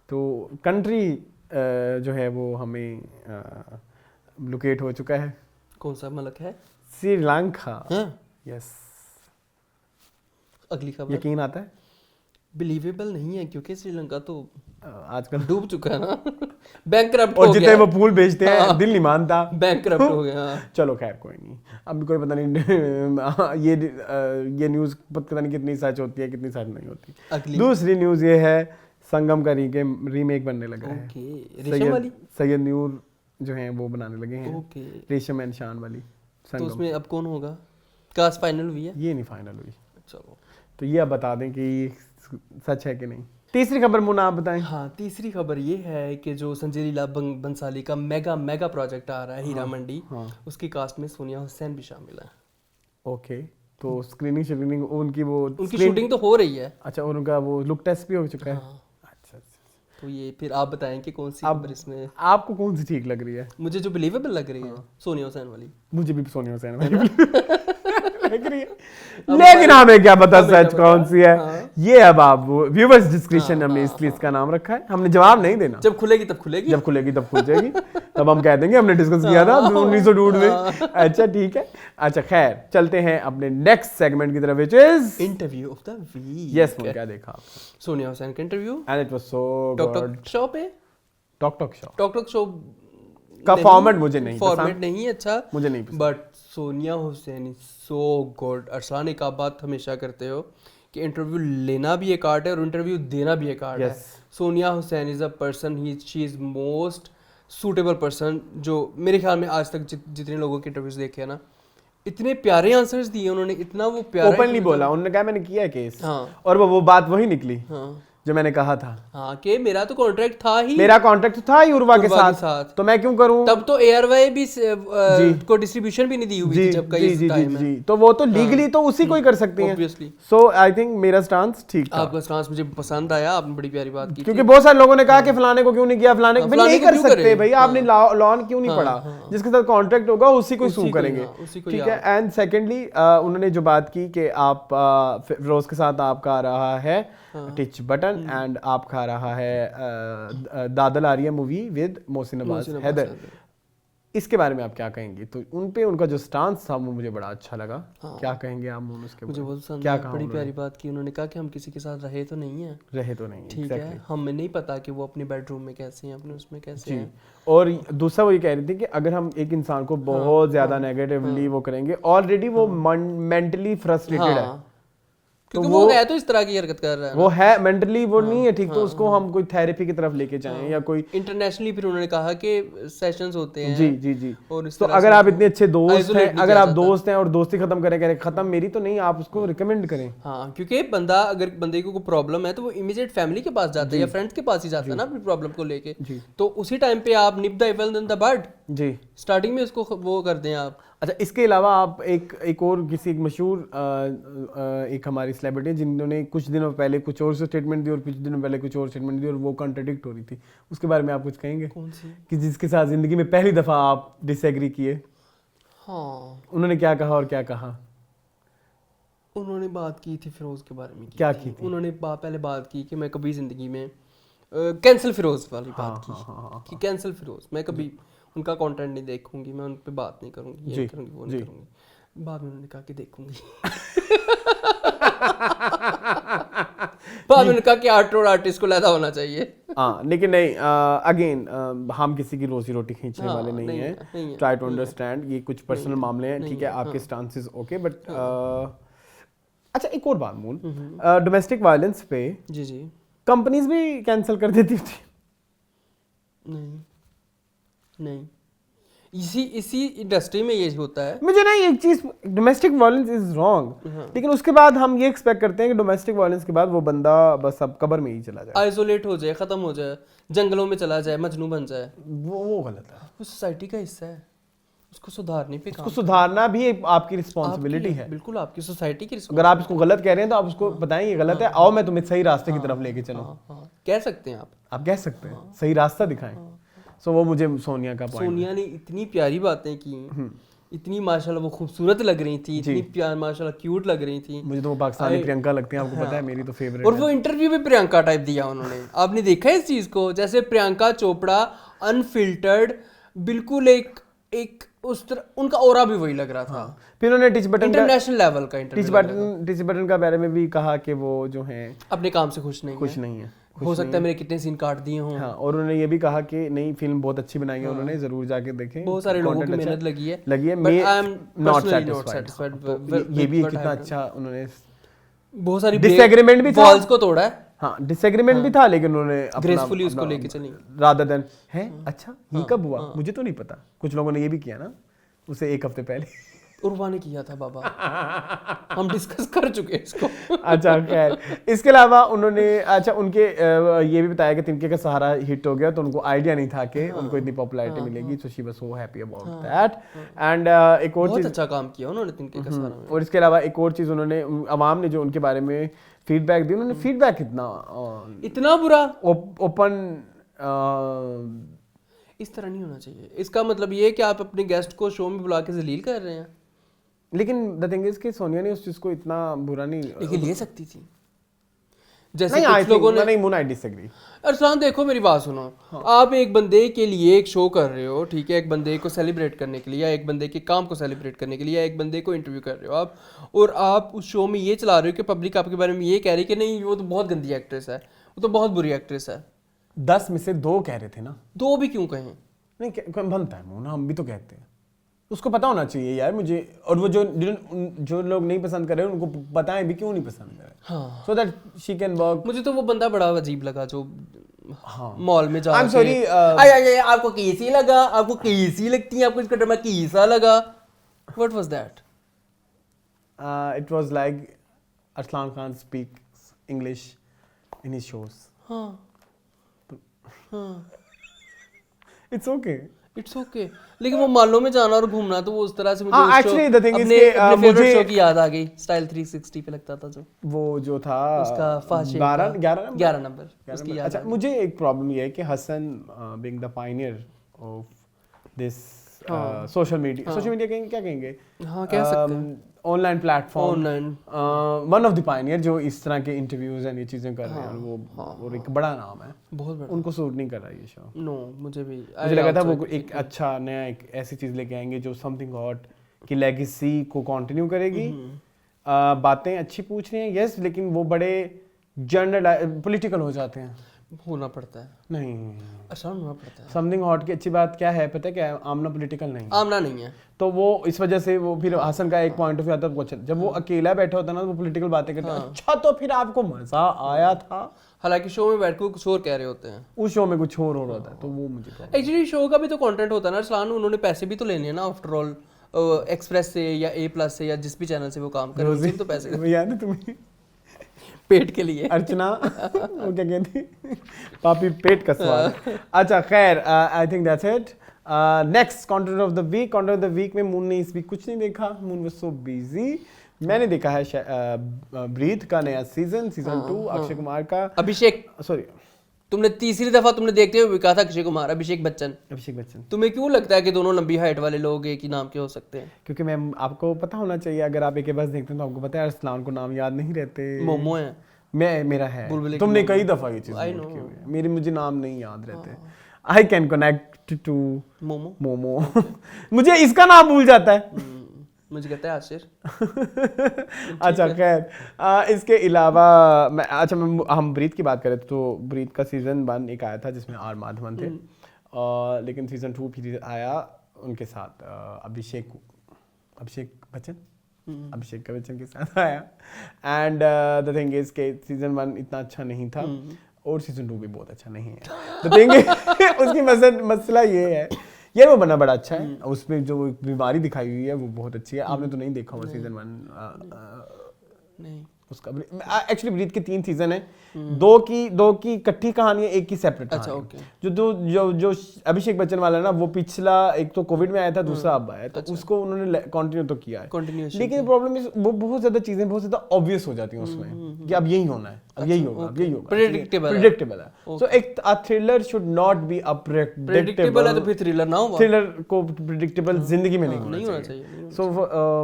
तो कंट्री जो है वो हमें लोकेट हो चुका है। कौन सा मुल्क है? श्रीलंका। यस, अगली खबर यकीन आता है? बिलीवेबल नहीं है, क्योंकि श्रीलंका तो आजकल डूब चुका है ना, बैंकक्रप्ट हो गया, और जितने वो फूल बेचते हैं, हाँ। दिल नहीं मानता, बैंकक्रप्ट हो गया। चलो खैर कोई नहीं, अब कोई पता नहीं ये न्यूज़ पता नहीं कितनी सच होती है कितनी सच नहीं होती। दूसरी न्यूज़ ये है संगम का रीमेक बनने लगा है, सैयद नूर जो हैं वो बनाने लगे हैं, रेशम एंड शान वाली संगम। तो उसमें अब कौन होगा? कास्ट फाइनल हुई है? ये नहीं फाइनल हुई। चलो, तो ये अब बता दें कि सच है कि नहीं। तीसरी खबर मुन्ना आप बताएं। हाँ, तीसरी खबर ये है कि जो संजय लीला बंसाली का मेगा प्रोजेक्ट आ रहा है, हीरा मंडी, उसकी कास्ट में सोनिया हुसैन भी शामिल है। ओके, तो स्क्रीनिंग उनकी शूटिंग तो हो रही है। अच्छा, और उनका वो लुक टेस्ट भी हो चुका है। अच्छा, तो ये फिर आप बताएं कि कौन सी खबर इसमें आपको कौन सी ठीक लग रही है? मुझे जो बिलीवेबल लग रही है सोनिया हुसैन वाली। मुझे भी सोनिया हुसैन वाली लग रही है, लेकिन हमें क्या पता सच कौन सी है। ये अब आप व्यूअर्स डिस्क्रिप्शन हमने इसलिए इसका नाम रखा है, हमने जवाब नहीं देना, जब खुलेगी तब खुलेगी, जब खुलेगी तब खुल जाएगी, तब हम कह देंगे हमने डिस्कस किया था 1902 में। अच्छा ठीक है, अच्छा खैर चलते हैं अपने नेक्स्ट सेगमेंट की तरफ, which is interview of the week. Yes, क्या देखा आपने? सोनिया हुसैन का interview, and it was so talk talk show पे, टॉक टॉक शो का फॉर्मेट मुझे नहीं पसंद, फॉर्मेट नहीं अच्छा मुझे नहीं पसंद, but Sonia Hussain is so good. Arsalan एक आप बात हमेशा करते हो कि इंटरव्यू लेना भी एक आर्ट है और इंटरव्यू देना भी एक आर्ट है। Sonia Hussain is a person, she is most suitable person, जो मेरे ख्याल में आज तक जितने लोगों के इंटरव्यूज देखे हैं ना, इतने प्यारे आंसर्स दिए उन्होंने, इतना वो प्यारा ओपनली बोला उन्होंने, कहा मैंने किया केस, हाँ, और वो बात वही निकली, हाँ, जो मैंने कहा था, हाँ, कि मेरा तो कॉन्ट्रैक्ट था ही, मेरा कॉन्ट्रैक्ट तो था ही उर्वा के साथ, तो मैं क्यों करूं? तब तो एयरवे भी को डिस्ट्रीब्यूशन भी नहीं दी हुई थी जब का ये टाइम है, तो वो तो लीगली तो उसी को ही कर सकती हैं, ऑब्वियसली। सो आई थिंक मेरा स्टांस ठीक था, आपका स्टांस मुझे पसंद आया, आपने बड़ी प्यारी बात की, क्योंकि बहुत सारे लोगों ने कहा कि फलाने को क्यों नहीं किया, फलाने को नहीं कर सकते भाई, आपने लॉ क्यों नहीं पढ़ा, जिसके साथ कॉन्ट्रैक्ट होगा उसी को सू करेंगे, ठीक है। एंड सेकेंडली उन्होंने जो बात की कि आप रोज के साथ आपका आ रहा है टिच बटन, एंड आप खा रहा है दादल आ रही है मूवी विद मोहसिन अब्बास हैदर, इसके बारे में आप क्या कहेंगे? तो उन पे उनका जो स्टांस था वो मुझे बड़ा अच्छा लगा, क्या कहेंगे आप मोनस के? मुझे बहुत पसंद आया, बड़ी प्यारी बात की उन्होंने, कहा कि हम किसी के साथ रहे तो नहीं है, ठीक है, हमें नहीं पता कि वो अपने बेडरूम में कैसे हैं, अपने उसमें कैसे हैं। और दूसरा वो ये कह रही थी कि अगर हम एक इंसान को बहुत ज्यादा नेगेटिवली वो करेंगे, ऑलरेडी वो मेंटली फ्रस्ट्रेटेड है, क्योंकि वो है तो इस तरह की हरकत कर रहा है, वो है मेंटली वो नहीं है ठीक, तो उसको हम कोई थेरेपी की तरफ लेके जाएं या कोई इंटरनेशनली, फिर उन्होंने कहा कि सेशंस होते हैं, जी और तो अगर आप इतने अच्छे दोस्त हैं, अगर आप दोस्त हैं और दोस्ती खत्म करें खत्म मेरी तो नहीं, आप उसको रिकमेंड करें। हाँ, क्योंकि बंदा अगर बंदे को कोई प्रॉब्लम है तो वो इमीडिएट फैमिली के पास जाता है या फ्रेंड्स के पास ही जाता है ना अपनी प्रॉब्लम को लेके, तो उसी टाइम पे आप nip the evil in the bud जी स्टार्टिंग में उसको वो कर दें आप। अच्छा, इसके अलावा आप एक और किसी एक मशहूर एक हमारी सेलिब्रिटी जिन्होंने कुछ दिनों पहले कुछ और स्टेटमेंट दी और कुछ दिनों पहले कुछ और स्टेटमेंट दी और वो कॉन्ट्रडिक्ट हो रही थी, उसके बारे में आप कुछ कहेंगे? कौन सी? कि जिसके साथ जिंदगी में पहली दफा आप डिसएग्री किए। हाँ, उन्होंने क्या कहा और क्या कहा? उन्होंने बात की थी फिरोज के बारे में। क्या की थी? उन्होंने पहले बात की कि मैं कभी जिंदगी में कैंसिल फिरोज वाली बात की कि कैंसिल फिरोज, मैं कभी उनका कंटेंट नहीं देखूंगी, मैं उन पे बात नहीं करूंगी, ये नहीं करूंगी, वो नहीं करूंगी। बाद में उन्होंने कहा कि देखूंगी बाद में उन्होंने कहा कि आर्टिस्ट को लहदा होना चाहिए। हाँ, लेकिन नहीं, अगेन हम किसी की रोजी रोटी खींचने वाले नहीं हैं, ट्राई टू अंडरस्टैंड, ये कुछ पर्सनल मामले हैं, ठीक है, आपके स्टांसेस ओके, बट अच्छा एक और बात मूल, डोमेस्टिक वायलेंस पे जी कंपनीज भी कैंसिल कर देती थी? नहीं, इसी इंडस्ट्री में ये होता है। मुझे ना एक चीज, डोमेस्टिक वायलेंस इज रॉन्ग, लेकिन उसके बाद हम ये एक्सपेक्ट करते हैं कि डोमेस्टिक वायलेंस के बाद वो बंदा बस अब कब्र में ही चला जाए, आइसोलेट हो जाए, खत्म हो जाए, जंगलों में चला जाए, मजनू बन जाए। वो गलत है, वो सोसाइटी का हिस्सा है, उसको सुधारने पे उसको सुधारना भी एक आपकी रिस्पॉन्सिबिलिटी है, बिल्कुल आपकी सोसाइटी की। अगर आप इसको गलत कह रहे हैं तो आप उसको बताएं ये गलत है, आओ मैं तुम्हें सही रास्ते की तरफ लेके चलूं, कह सकते हैं आप कह सकते हैं, सही रास्ता दिखाएं। सो वो मुझे सोनिया का पॉइंट, सोनिया ने इतनी प्यारी बातें की, इतनी माशाल्लाह वो खूबसूरत लग रही थी, इतनी प्यार माशाल्लाह क्यूट लग रही थी। मुझे तो वो पाकिस्तानी प्रियंका लगती है, आपको पता है, मेरी तो फेवरेट। और वो इंटरव्यू में प्रियंका टाइप दिया उन्होंने, आपने देखा इस चीज को, जैसे प्रियंका चोपड़ा अनफिल्टर्ड, बिल्कुल एक उस तरह उनका ऑरा भी वही लग रहा था। फिर उन्होंने टिच बटन इंटरनेशनल लेवल का टिच बटन का बारे में भी कहा कि वो जो है अपने काम से खुश नहीं है, हो सकता है मेरे कितने सीन काट दिए हों। हाँ, और उन्होंने ये भी कहा कि नई फिल्म बहुत अच्छी बनाई है, उन्होंने जरूर जाके देखें, बहुत सारे लोगों की मेहनत लगी है, मैं नॉट सैटिस्फाइड। ये भी कितना अच्छा, उन्होंने बहुत सारी डिसएग्रीमेंट भी था, वॉल्स को तोड़ा है। हाँ, डिसएग्रीमेंट भी था, लेकिन उन्होंने ग्रेसफुली उसको लेके चली, रादर देन है अच्छा ये कब हुआ मुझे तो नहीं पता। कुछ लोगों ने ये भी किया ना उसे एक हफ्ते पहले, उर्वा ने किया था बाबा हम डिस्कस कर चुके हैं इसको। अच्छा खैर, इसके अलावा उन्होंने अच्छा उनके ये भी बताया कि तिनके का सहारा हिट हो गया, तो उनको आइडिया नहीं था कि उनको इतनी पॉपुलैरिटी मिलेगी, so she was so happy about that. And एक और चीज, अच्छा काम किया उन्होंने तिनके का सहारा में। और इसके अलावा एक और चीज, उन्होंने अवाम ने जो उनके बारे में फीडबैक दी, उन्होंने फीडबैक इतना बुरा ओपन इस तरह नहीं होना चाहिए। इसका मतलब ये है कि आप अपने गेस्ट को शो में बुला के जलील कर रहे हैं। लेकिन द थिंग इज कि सोनिया ने उस चीज को इतना बुरा नहीं, लेकिन ले सकती थी, जैसे कुछ लोगों ने नहीं, I disagree. अरसलान देखो मेरी बात सुनो, आप एक बंदे के लिए एक शो कर रहे हो, ठीक है, एक बंदे को सेलिब्रेट करने के लिए या एक बंदे के काम को सेलिब्रेट करने के लिए या एक बंदे को इंटरव्यू कर रहे हो आप, और आप उस शो में ये चला रहे हो कि पब्लिक आपके बारे में ये कह रही है कि नहीं वो तो बहुत गंदी एक्ट्रेस है, वो तो बहुत बुरी एक्ट्रेस है। 10 में से 2 कह रहे थे ना। 2 भी क्यों कहें? नहीं बनता है मुंह ना, हम भी तो कहते हैं, उसको पता होना चाहिए यार मुझे, और वो जो लोग नहीं पसंद कर रहे हैं उनको बताएं भी क्यों नहीं पसंद कर रहे, so that she can work. मुझे तो वो बंदा बड़ा अजीब लगा जो हाँ मॉल में जा, आई एम सॉरी, आपको कैसी लगा, आपको कैसी लगती है, आपको इसका ड्रामा कैसा लगा, what was that? It was like Arsalan Khan speaks English in his shows. It's okay, लेकिन वो मालों में जाना और घूमना तो वो उस तरह से मुझे एक्चुअली द थिंग इज के मुझे शो की याद आ गई, स्टाइल 360 पे लगता था जो था उसका 11 नंबर उसकी याद। अच्छा, मुझे एक प्रॉब्लम ये है कि Hassan being the pioneer of this social media क्या कहेंगे, हाँ कह सकते हैं, online platform, one of the pioneer जो इस तरह के इंटरव्यूज एंड ये चीजें कर रहे हैं, वो एक बड़ा नाम है, बहुत बड़ा, उनको सूट नहीं कर रहा ये शो। नो मुझे लगा था वो एक अच्छा नया एक ऐसी चीज लेके आएंगे जो समथिंग हॉट की लेगेसी को कंटिन्यू करेगी। बातें अच्छी पूछ रही हैं यस, लेकिन वो बड़े जनरल पॉलिटिकल हो जाते हैं, होना पड़ता है, नहीं आसान होना पड़ता है। समथिंग हॉट की अच्छी बात क्या है पता है क्या है, आमना पॉलिटिकल नहीं, आमना नहीं है, तो वो इस वजह से वो फिर हसन का एक पॉइंट ऑफ व्यू आता है, जब वो अकेला बैठा होता है ना वो पॉलिटिकल बातें करता है, अच्छा तो फिर आपको मजा आया था, हालांकि शो में बैठ के कुछ और कह रहे होते हैं, उस शो में कुछ और हो रहा था, तो वो मुझे एक्चुअली शो का भी तो कंटेंट होता है ना अरसलान, उन्होंने पैसे भी तो लेने हैं ना, आफ्टर ऑल एक्सप्रेस से या A+ से या जिस भी चैनल से वो काम कर रहे हैं तो पैसे याद है तुम्हें पेट के लिए अर्चना वो क्या कहती पापी पेट का सवाल। अच्छा खैर, I think that's it. Next content of the week में मून ने इस वीक कुछ नहीं देखा, मून वाज सो बिजी। मैंने देखा है ब्रीथ का नया सीजन 2 अक्षय कुमार का, अभिषेक सॉरी तुमने तीसरी दफा तुमने देखते हुए कहा था अक्षय कुमार अभिषेक बच्चन। तुम्हें क्यों लगता है कि दोनों लंबी हाइट वाले लोग एक ही नाम के हो सकते हैं? क्योंकि मैम आपको पता होना चाहिए, अगर आप एक बस देखते हैं तो आपको पता है अरसलान को नाम याद नहीं रहते। मोमो है, मेरा है, तुमने कई दफा ये चीज नोट की हुई है, मुझे नाम नहीं याद रहते। I can connect to Momo मुझे इसका नाम भूल जाता है, मुझे कहता है आशिर। अच्छा खैर, इसके अलावा हम ब्रीथ की बात करें तो ब्रीथ का सीजन 1 एक आया था जिसमें R माधवन थे, लेकिन सीजन 2 फिर आया उनके साथ अभिषेक बच्चन के साथ आया। एंड द थिंग इज के सीजन 1 इतना अच्छा नहीं था और सीजन 2 भी बहुत अच्छा नहीं है। द थिंग उसकी मसला ये है यार, वो बना बड़ा अच्छा है, उसमें जो बीमारी दिखाई हुई है वो बहुत अच्छी है। आपने तो नहीं देखा होगा सीजन 1 नहीं उसका। एक्चुअली ब्रीथ के 3 सीजन है, दो की इकट्ठी कहानी है, एक की सेपरेट। अच्छा ओके। जो अभिषेक बच्चन वाला है ना, वो पिछला एक तो कोविड में आया था, दूसरा अब आया, तो उसको उन्होंने कंटिन्यू तो किया है, लेकिन प्रॉब्लम इज वो बहुत ज्यादा चीजें बहुत ज्यादा ऑब्वियस हो जाती हैं उसमें कि अब यही होना है, अब यही होगा, अब यही होगा, प्रेडिक्टेबल है। सो एक thriller should not be unpredictable है, तो फिर थ्रिलर ना हो, थ्रिलर को प्रेडिक्टेबल जिंदगी में नहीं होना चाहिए। सो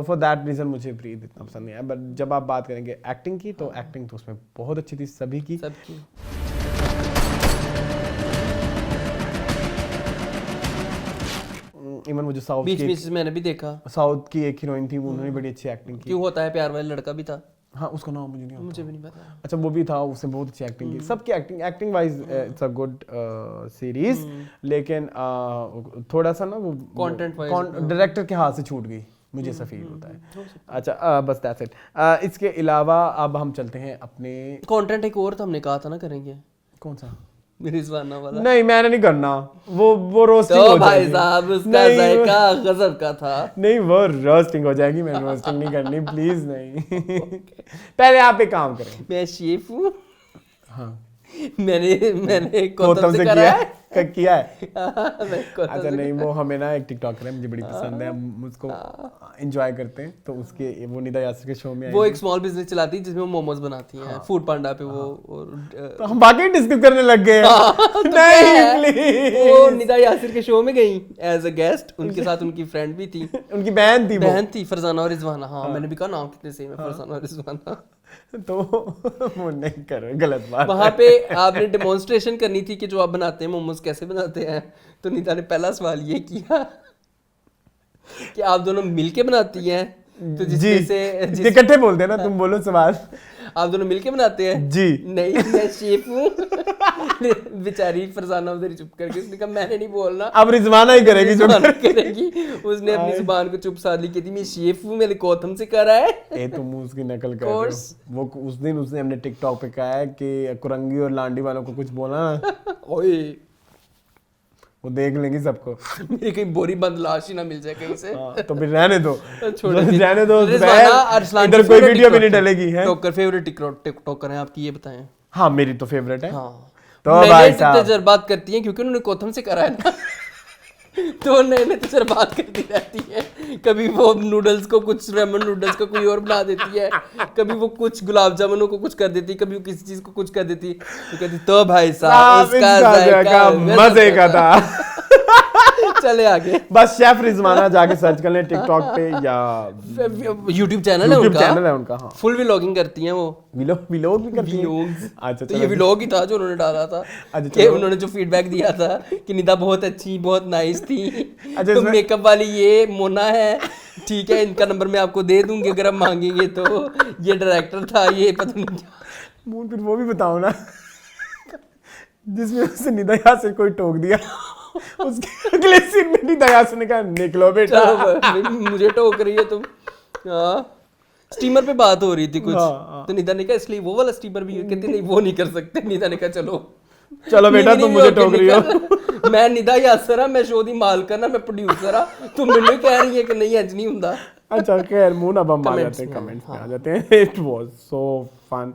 फॉर दैट रीजन मुझे ब्रीथ इतना पसंद नहीं है। बट जब आप बात करेंगे एक्टिंग की, तो एक्टिंग तो उसमें बहुत अच्छी थी सभी की। इवन वो जो साउथ बीच मैंने भी देखा, साउथ की एक हीरोइन थी, उन्होंने बड़ी अच्छी एक्टिंग की। क्यों होता है प्यार वाले लड़का भी था, हाँ उसका नाम मुझे भी नहीं पता। अच्छा वो भी था, उसने बहुत अच्छी एक्टिंग की। सबकी acting wise it's a good series, लेकिन थोड़ा सा ना वो कंटेंट वाइज डायरेक्टर के हाथ से छूट गई, मुझे ऐसा फील होता है। अच्छा बस दैट्स इट। इसके अलावा अब हम चलते हैं अपने कंटेंट। एक और तो हमने कहा था ना करेंगे, कौन सा? रिजवाना वाला। नहीं मैंने नहीं करना, वो रोस्टिंग हो भाई साहब, उसका जायका गजब का था। नहीं वो रोस्टिंग हो जाएगी, मैं रोस्टिंग नहीं करनी प्लीज नहीं। पहले आप एक काम करें। मैं शेफ हूँ। हाँ मैंने गौतम से किया है। अच्छा नहीं वो हमें ना एक टिकटॉकर है, मुझे बड़ी पसंद है, हम उसको एंजॉय करते हैं, तो उसके वो निदा यासिर के शो में वो एक स्मॉल बिजनेस चलाती है जिसमें वो मोमोज बनाती हैं, फूड पांडा पे वो। और तो हम बाकी डिस्कस करने लग गए हैं। नहीं प्लीज, वो निदा यासिर के शो में गई एज अ गेस्ट, उनके साथ उनकी फ्रेंड भी थी, उनकी बहन थी फरजाना और रिजवाना। हाँ मैंने भी कहा नाम कितने सेम है, फरजाना और रिजवाना। तो वो नहीं करो, गलत बात वहाँ पे आपने डेमोन्स्ट्रेशन करनी थी कि जो आप बनाते हैं मोमोज कैसे बनाते हैं, तो नीता ने पहला सवाल ये किया कि आप दोनों मिलके बनाती हैं, तो जिसमें से इकट्ठे बोलते हैं ना, तुम बोलो सवाल। आप दोनों मिलके बनाते हैं जी। नहीं, मैं शेफ हूँ। बेचारी फरजाना उधर चुप करके, उसने कहा मैंने नहीं बोलना, अब रिजवाना ही करेगी जो करेगी। उसने अपनी जुबान को चुप साध ली, कहती मैं शेफ हूँ, मैंने गौतम से करा है। ए तुम उसकी नकल कर रहे हो। वो उस दिन उसने हमने टिकटॉक पे कहा है कि कुरंगी और लांडी वालों को कुछ बोला ना, ओए वो देख लेंगी सबको। मेरी कहीं बोरी बंद लाश ही ना मिल जाए कहीं से। तो फिर रहने दो, रहने दो, इधर कोई वीडियो भी नहीं डलेगी। है टिकटॉकर फेवरेट टिकटॉकर हैं आपकी, ये बताएं। हाँ मेरी तो फेवरेट है। हाँ तो भाई साहब तजर्बात करती हैं क्योंकि उन्होंने गौतम से करा है ना। तो नए नए तजर्बात करती रहती है, कभी वो नूडल्स को कुछ रेमन नूडल्स को कोई और बना देती है, कभी वो कुछ गुलाब जामुनों को कुछ कर देती है, कभी वो किसी चीज को कुछ कर देती है, तो कहती तो भाई साहब उसका जायका मजे का था। चले आगे। बस शेफ रिजवाना जाके सर्च कर लें टिकटॉक पे या यूट्यूब चैनल है उनका। हाँ फुल व्लॉगिंग करती हैं वो, व्लॉग भी करती हैं। अच्छा तो ये व्लॉग ही था जो उन्होंने डाला था कि उन्होंने जो फीडबैक दिया था कि निदा बहुत अच्छी, बहुत नाइस थी। तो मेकअप वाली ये मोना है, ठीक है, इनका नंबर मैं आपको दे दूंगी अगर आप मांगेंगे तो। ये डायरेक्टर था, ये पता नहीं क्या। फिर वो भी बताओ ना जिसमें उससे निदा यासिर कोई टोक दिया, उसके अगले सीन में निदा यासिर ने कहा निकलो बेटा। मुझे टोक रही है तुम। स्टीमर पे बात हो रही थी कुछ, तो निदा ने कहा इसलिए वो वाला स्टीमर भी, कहती नहीं वो नहीं कर सकते। निदा ने कहा चलो बेटा तुम मुझे टोक रही हो। मैं निदा यासिर हां, मैं शो दी मालकन हां, मैं प्रोड्यूसर हां, तुम मैंने कह रही है कि नहीं इंज नहीं हुंदा। अच्छा खैर मुंह अब हम आ जाते हैं कमेंट्स में आ जाते हैं। It was so fun.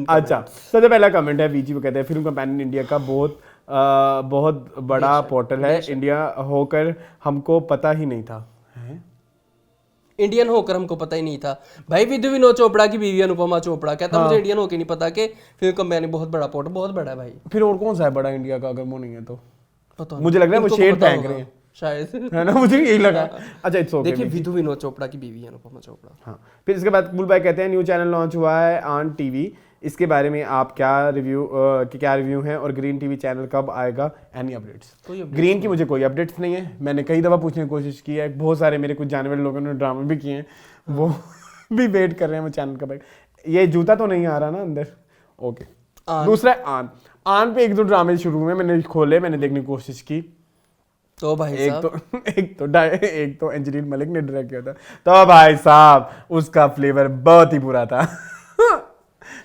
अच्छा सबसे पहला कमेंट है वीजी, वो कहते हैं फिल्म कंपेनियन इंडिया का बहुत बड़ा पोर्टल है, इंडिया होकर हमको पता ही नहीं था। इंडियन होकर हमको पता ही नहीं था भाई। विनोद चोपड़ा की बीवी अनुपमा चोपड़ा कहता मुझे इंडियन होकर नहीं पता कि फिल्म कंपनी बहुत बड़ा पोर्टल, बहुत बड़ा है भाई। फिर और कौन सा है बड़ा इंडिया का, अगर वो नहीं है तो पता मुझे लग रहा है वो शेड फेंक रहे हैं शायद, है ना, मुझे यही लगा। अच्छा इट्स ओके। देखिए विनोद चोपड़ा की बीवी है अनुपमा चोपड़ा। हाँ फिर इसके बाद कुल भाई कहते हैं न्यू चैनल लॉन्च हुआ है ऑन टीवी, इसके बारे में आप क्या रिव्यू हैं और ग्रीन टीवी चैनल कब आएगा, एनी अपडेट्स? ग्रीन की मुझे कोई अपडेट्स नहीं है, मैंने कई दफ़ा पूछने की कोशिश की है, बहुत सारे मेरे कुछ जानने वाले लोगों ने ड्रामे भी किए हैं, वो भी वेट कर रहे हैं वो चैनल कब आएगा। ये जूता तो नहीं आ रहा ना अंदर? ओके। दूसरा आन पे एक दो ड्रामे शुरू हुए, मैंने खोले, मैंने देखने की कोशिश की, तो भाई एक तो एंजेलिना मलिक ने डायरेक्ट किया था, तो भाई साहब उसका फ्लेवर बहुत ही बुरा था।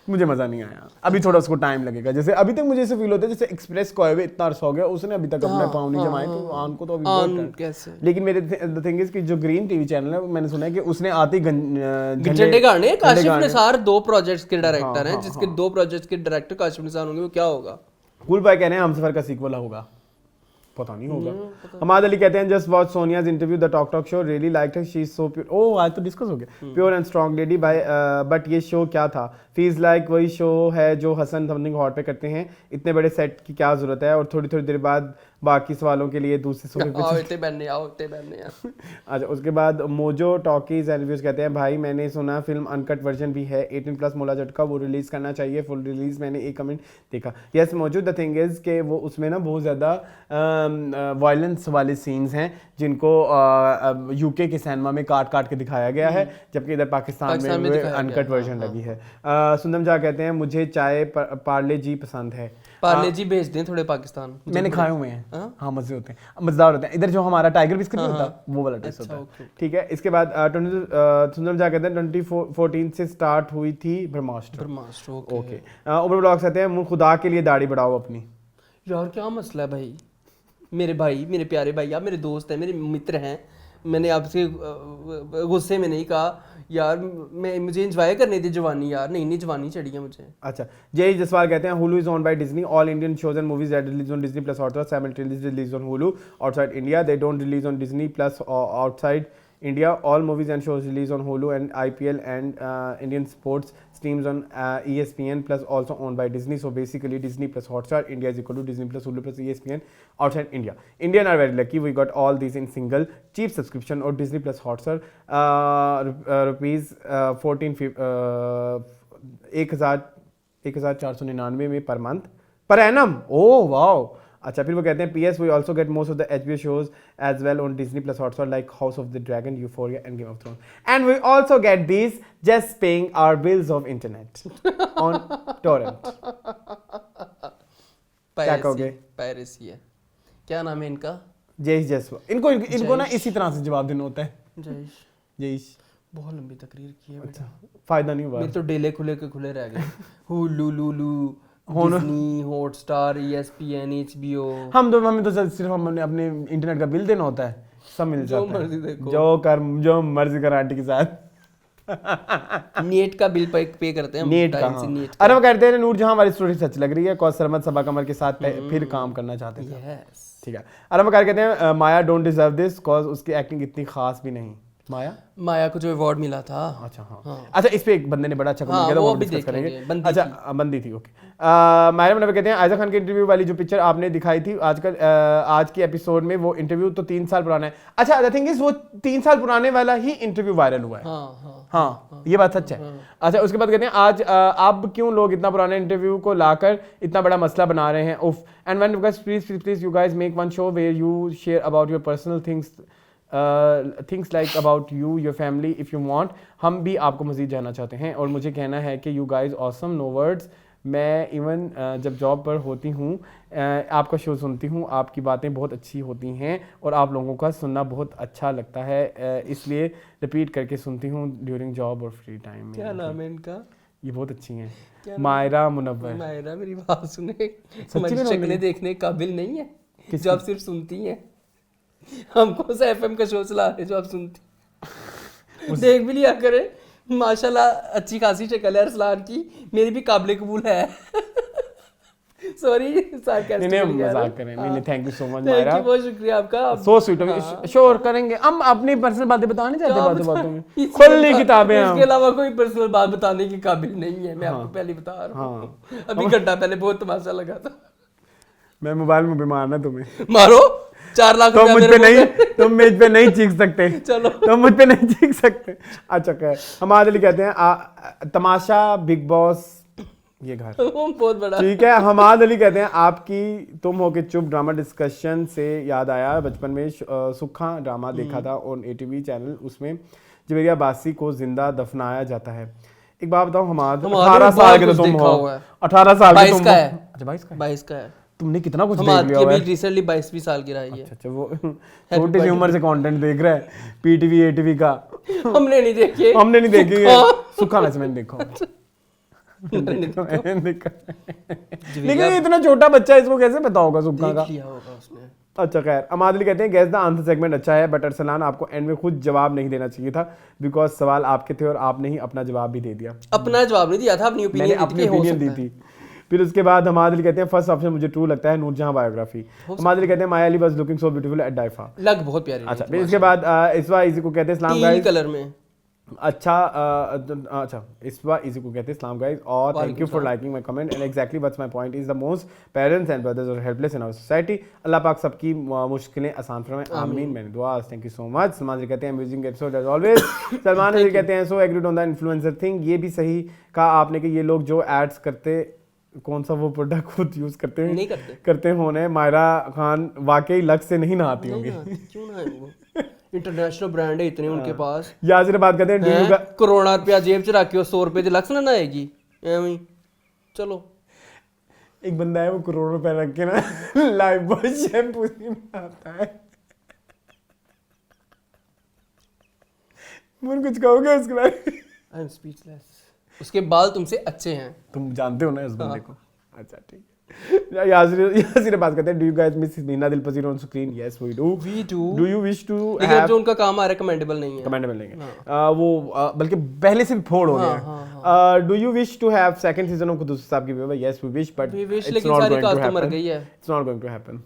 मुझे मजा नहीं आया। अभी थोड़ा उसको टाइम लगेगा, जैसे अभी तक मुझे ऐसे फील होता है जैसे एक्सप्रेस को हुए इतना अर्सा हो गया, उसने अभी तक अपने पाँव नहीं जमाए, तो आन को तो अभी बहुत कैसे। लेकिन मेरे द थिंग इज कि जो ग्रीन टीवी चैनल है मैंने सुना है कि उसने आते ही झंडे गाड़ने काशिफ निसार 2 प्रोजेक्ट्स के डायरेक्टर हैं, जिसके 2 प्रोजेक्ट्स के डायरेक्टर काशिफ निसार होंगे, वो क्या होगा? कुल भाई कह रहे हैं हमसफर का सीक्वल होगा, पता नहीं होगा। हमाद अली कहते हैं just watch Sonia's interview the talk show, really liked her, she is so pure. Oh आज तो डिस्कस हो गया, pure and strong lady bye, but ये शो क्या था? फील्स लाइक वही शो है जो हसन समथिंग हॉट पे करते हैं, इतने बड़े सेट की क्या जरूरत है? और थोड़ी थोड़ी देर बाद बाकी सवालों के लिए दूसरे सोफे पे अच्छा उसके बाद मोजो टॉकीज एंड रिव्यूज कहते हैं भाई मैंने सुना फिल्म अनकट वर्जन भी है 18+ मोला झटका, वो रिलीज करना चाहिए फुल रिलीज, मैंने एक कमेंट देखा। यस मौजूद, द थिंग इज के वो उसमें ना बहुत ज़्यादा वायलेंस वाले सीन्स हैं जिनको यूके के सिनेमा में काट काट के दिखाया गया है, जबकि इधर पाकिस्तान में अनकट वर्जन लगी है। सुंदम झा कहते हैं मुझे चाय पार्ले जी पसंद है, पार्ले जी भेज दें थोड़े पाकिस्तान, मैंने खाए हुए हैं। हाँ मजे होते हैं, मजेदार होते हैं। इधर जो हमारा टाइगर बिस्किट नहीं होता वो वाला टेस्ट होता है, ठीक है। इसके बाद सुंदर झा कहते हैं 2014 से स्टार्ट हुई थी ब्रह्मास्त्र। ओके। उमर ब्लॉग कहते हैं मुंह खुदा के लिए दाढ़ी बढ़ाओ अपनी। यार क्या मसला है भाई, मेरे भाई, मेरे प्यारे भाई, आप मेरे दोस्त हैं, मेरे मित्र हैं, मैंने आपसे गुस्से में नहीं कहा यार, मुझे एंजॉय करनी थी जवानी यार, नहीं जवानी चढ़ी है मुझे। अच्छा जय जसवाल कहते हैं Hulu is owned by Disney, all Indian shows and movies that release on Disney plus Hotstar simultaneously release on Hulu outside India, they don't release on Disney plus outside India. All movies and shows released on Hulu and IPL and Indian sports streams on ESPN plus also owned by Disney. So basically Disney plus Hotstar India is equal to Disney plus Hulu plus ESPN outside India. Indian are very lucky, we got all these in single cheap subscription or Disney plus Hotstar rupees 14 1499 में per month per annum. Oh wow. अच्छा फिर वो कहते हैं PS we also get most of the HBO shows as well on Disney Plus Hotstar like House of the Dragon, Euphoria and Game of Thrones and we also get this just paying our bills of internet on torrent. क्या कहोगे? Piracy है। क्या नाम है इनका? जयेश जसवाल। इनको ना इसी तरह से जवाब देना होता है। जयेश बहुत लंबी तकरीर की है बेटा। फायदा नहीं हुआ। मेरे तो डेले खुले रह गए। Hulu Lulu, Disney, Hotstar, ESPN, HBO। हमें तो सिर्फ हमने अपने इंटरनेट का बिल देना होता है, सब मिल जाता है। जो मर्जी देखो, जो मर्जी कर आंटी के साथ। नेट का बिल पे करते हैं हम, नेट का। अरे वो कहते हैं नूर जहां हमारी स्टोरी सच लग रही है, कौसर अहमद सबा कमर के साथ फिर काम करना चाहते थे। ठीक है। अरे वो कहते हैं माया डोंट डिजर्व दिस कॉज उसकी एक्टिंग इतनी खास भी नहीं। माया को जो अवार्ड मिला था। अच्छा हाँ। अच्छा इस पे एक बंदे ने बड़ा अच्छा कमेंट किया था, वो भी डिस्कस करेंगे। अच्छा बंदी थी, ओके। माया मनवर कहते हैं आयजा खान के इंटरव्यू वाली जो पिक्चर आपने दिखाई थी आज के एपिसोड में, वो इंटरव्यू तो 3 साल पुराना है। अच्छा द थिंग इज वो 3 साल पुराने वाला ही इंटरव्यू वायरल हुआ है। हाँ ये बात सच है। अच्छा उसके बाद कहते हैं आज अब क्यों लोग इतना पुराने इंटरव्यू को लाकर इतना बड़ा मसला बना रहे हैं, उफ। And when please you guys make one show where you share about your personal things like about you your family if you want. हम भी आपको मज़ीद जानना चाहते हैं और मुझे कहना है कि you guys awesome, no words. मैं इवन जब जॉब पर होती हूँ आपका शो सुनती हूँ, आपकी बातें बहुत अच्छी होती हैं और आप लोगों का सुनना बहुत अच्छा लगता है, इसलिए रिपीट करके सुनती हूँ ड्यूरिंग जॉब और फ्री टाइम में। क्या नाम है इनका? ये बहुत अच्छी हैं, मायरा मुनव्वर। मायरा मेरी बात सुने, शक्लें देखने काबिल नहीं है जो आप सिर्फ सुनती हैं। हमको से FM का शो चला रहे जो आप सुनती देख भी लिया करे। माशाल्लाह अच्छी खासी शक्ल है अरसलान की, मेरी भी काबिल कबूल है। सॉरी सार्कास्टिक नहीं मजाक कर रहे हैं। नहीं thank you so much Maira, बहुत शुक्रिया आपका। सो स्वीट ऑफ श्योर करेंगे। हम अपनी पर्सनल बातें बताने चाहते बातों में खुली किताबें हैं, इसके अलावा कोई पर्सनल बात बताने के काबिल नहीं है। मैं आपको पहले बता रहा हूं। अभी घंटा पहले बहुत तमाशा लगा था। मैं मोबाइल में भी मारना तुम्हें मारो 4 लाख तुम मुझ पे नहीं चीख सकते। चलो तुम मुझ पे नहीं चीख सकते। अच्छा कह हमाद अली कहते हैं तमाशा बिग बॉस ये घर बहुत बड़ा। ठीक है। हमाद अली कहते हैं आपकी तुम हो के चुप ड्रामा डिस्कशन से याद आया, बचपन में सुखा ड्रामा देखा था ऑन ATV चैनल, उसमें जवेरिया बासी को जिंदा दफनाया जाता है। एक बात बताओ हमाद, 18 साल के तो तुम हो, 18 साल के तुम हो। अच्छा 22 का है। तुमने कितना कुछ देख लिया है। रिसेंटली 22 साल की रही है। अच्छा वो छोटी सी उम्र से कंटेंट देख रहा है PTV ATV का। हमने नहीं देखे सुखा वैसे मैंने देखा। लेकिन इतना छोटा बच्चा इसको कैसे पता होगा सुखा का? अच्छा खैर अमाद अली कहते हैं गैस द आंसर सेगमेंट अच्छा है बट अरसलान आपको एंड में खुद जवाब नहीं देना चाहिए था बिकॉज सवाल आपके थे और आपने ही अपना जवाब भी दे दिया। अपना जवाब नहीं दिया था, अपनी ओपिनियन दी थी। फिर उसके बाद हमाद अली कहते हैं फर्स्ट ऑप्शन मुझे ट्रू लगता है, नूरजहां बायोग्राफी। हमाद अली कहते हैं Maya Ali was looking so beautiful at DIAFA, लग बहुत प्यारी। अच्छा फिर इसके बाद इसवा इसी को कहते हैं इस्लाम गाइस कलर में। अच्छा इसवा इसी को कहते हैं इस्लाम गाइस और thank you for liking my comment and exactly what's my point is the most parents and brothers are helpless in our society. Allah पाक सबकी मुश्किलें आसान फरमाए, आमीन। मैंने दुआ। Thank you so much. Salman ji कहते हैं amazing episode as always. Salman ji कहते हैं so agreed on the influencer thing, ये भी सही कहा आपने कि ये लोग जो एड्स करते कौन सा वो प्रोडक्ट खुद यूज करते हैं नहीं करते होने। मायरा खान वाकई लक से नहीं नहाती होंगी। क्यों ना है वो इंटरनेशनल ब्रांड है इतने उनके पास। याजिर बात करते हैं करोड़ रुपया जेब च रख के 100 रुपए च लक्स ना आएगी एवं। चलो एक बंदा है वो करोड़ रुपए रख के ना लाइफ बॉय शैम्पू आता है। मुझे कुछ कहोगे उसके बारे में? I am speechless. उसके बाल तुमसे अच्छे हैं, तुम जानते हो ना इस बंदे को। अच्छा ठीक है। यासिर बात करते हैं do you guys miss Meena Dilpazir on screen? Yes we do. Do you wish to लेकिन जो उनका काम आ रहा है कमेंडेबल नहीं है। कमेंडेबल नहीं है वो बल्कि पहले से भी फोड़ हो गया। Do you wish to have second season of Quddus Sahab की बेबी? यस वी विश बट लेकिन सारी कास्ट तो मर गई है। It's not going to happen.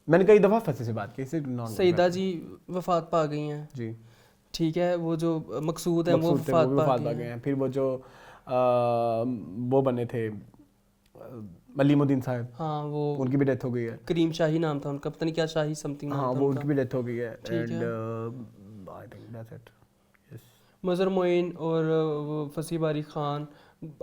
मैंने कई दफा फंसे से बात की, इसे सईदा जी वफात पा गई हैं जी। ठीक है वो जो मकसूद है वो वफात पा गए हैं। फिर वो जो वो बने थे मलीमुद्दीन साहब, हाँ वो उनकी भी डेथ हो गई है। करीम शाही नाम था उनका, पता नहीं क्या शाही समथिंग नाम था। हाँ वो उनकी भी डेथ हो गई है and I think that's it. Yes Mazhar Moin और फसी बारी खान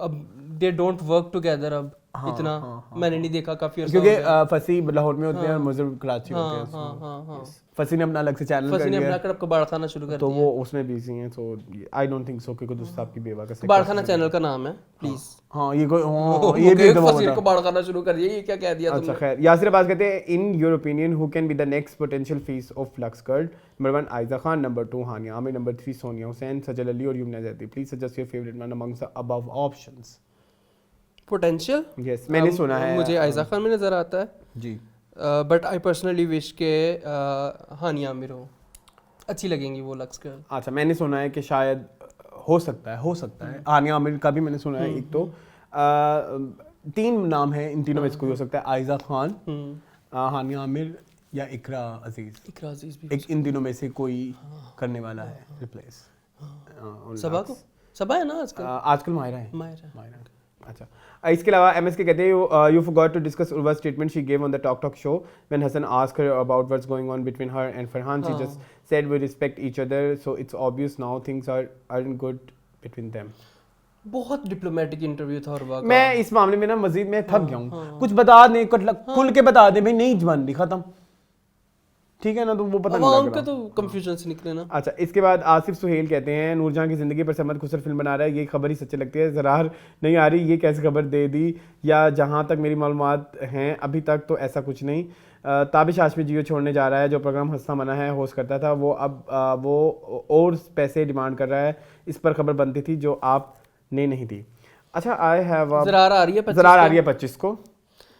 अब दे डोंट वर्क टुगेदर अब इतना मैंने नहीं देखा काफी अर्सा क्योंकि फसी लाहौर में होते हैं और मुझे कराची होते हैं। हाँ फसी ने अपना अलग से चैनल कर ने लिया अपना कबाड़खाना शुरू कर तो वो उसमें बिजी हैं, सो आई डोंट थिंक सो कि कुछ साहब की बेवा का कबाड़खाना चैनल का नाम है प्लीज। हाँ ये ये भी फसी ने कबाड़खाना शुरू कर दिया, ये क्या कह दिया अच्छा खैर। यासिर अब्बास कहते हैं in your opinion who can be the next potential face of Lux girl? Number 1 Ayeza Khan, number 2 Hania Aamir, number 3 Sonya Hussain, Sajal Ali और Yumna Zaidi. Please suggest your favourite one amongst the above options. Potential yes मैंने सुना है मुझे आयजा खान में नजर आता है जी, बट आई पर्सनली विश के हानिया आमिर हो, अच्छी लगेंगी वो लक्स गर्ल। अच्छा मैंने सुना है कि शायद हो सकता है हानिया आमिर का भी मैंने सुना है। एक तो 3 नाम है, इन तीनों में से कोई हो सकता है, आयजा खान, हानिया आमिर या इकरा अजीज भी एक इन दिनों में से कोई करने वाला है रिप्लेस। सबा है ना आजकल मायरा है। अच्छा इसके अलावा एमएस के कहते हैं you forgot to discuss Urwa statement she gave on the talk show when Hassan asked her about what's going on between her and Farhan, she just said we respect each other so it's obvious now things aren't good between them. बहुत diplomatic interview था उर्वा का। मैं इस मामले में ना मजीद मैं थक गया हूँ, कुछ बता दें खुल के बता दें भाई, नहीं जबान दी खत्म, ठीक है ना, तो वो पता नहीं लग रहा, तो कंफ्यूजन से निकले ना। अच्छा इसके बाद आसिफ सुहेल कहते हैं नूरजहां की जिंदगी पर समद खुसर फिल्म बना रहा है, ये खबर ही सच्ची लगती है, ज़रार नहीं आ रही, ये कैसे खबर दे दी, या जहां तक मेरी मालूमात हैं अभी तक तो ऐसा कुछ नहीं। ताबिश हाशमी जियो छोड़ने जा रहा है, जो प्रोग्राम हंसना मना है होस्ट करता था, वो अब वो और पैसे डिमांड कर रहा है, इस पर खबर बनती थी जो आपने नहीं दी। अच्छा आई हैव ज़रार आ रही है 25 को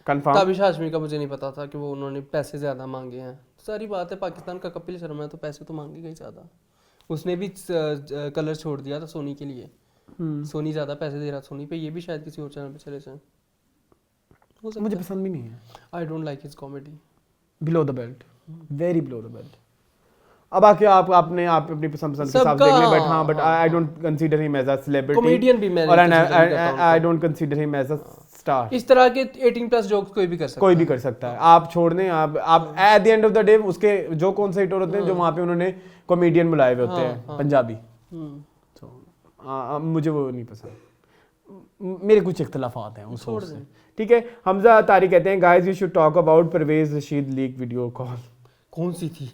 कंफर्म। ताबिश हाशमी का मुझे नहीं पता था कि वो उन्होंने पैसे ज़्यादा मांगे हैं। सारी बात है, पाकिस्तान का कपिल शर्मा है तो पैसे तो मांगेगा ही ज़्यादा। उसने भी कलर छोड़ दिया था सोनी के लिए, सोनी ज़्यादा पैसे दे रहा सोनी पे, ये भी शायद किसी और चैनल पे चले जाएं। मुझे पसंद भी नहीं है, I don't like his comedy, below the belt, very below the belt. अब आके आप अपनी पसंद के हिसाब से देख लें, बट हाँ, but I don't consider him as a celebrity, comedian भी मैं, और I don't consider him as a star. इस तरह के 18+ जोक्स कोई भी कर सकता है, आप छोड़ दें, आप at the end of the day उसके जो कौन से हिटर होते हैं जो वहाँ पे उन्होंने कॉमेडियन बुलाए हुए होते हैं पंजाबी, तो मुझे वो नहीं पसंद, मेरे कुछ इख्तलाफात हैं उस सोच से, ठीक है। हमजा तारिक कहते हैं guys you should talk about Pervez Rashid leak video call. कौन सी थी?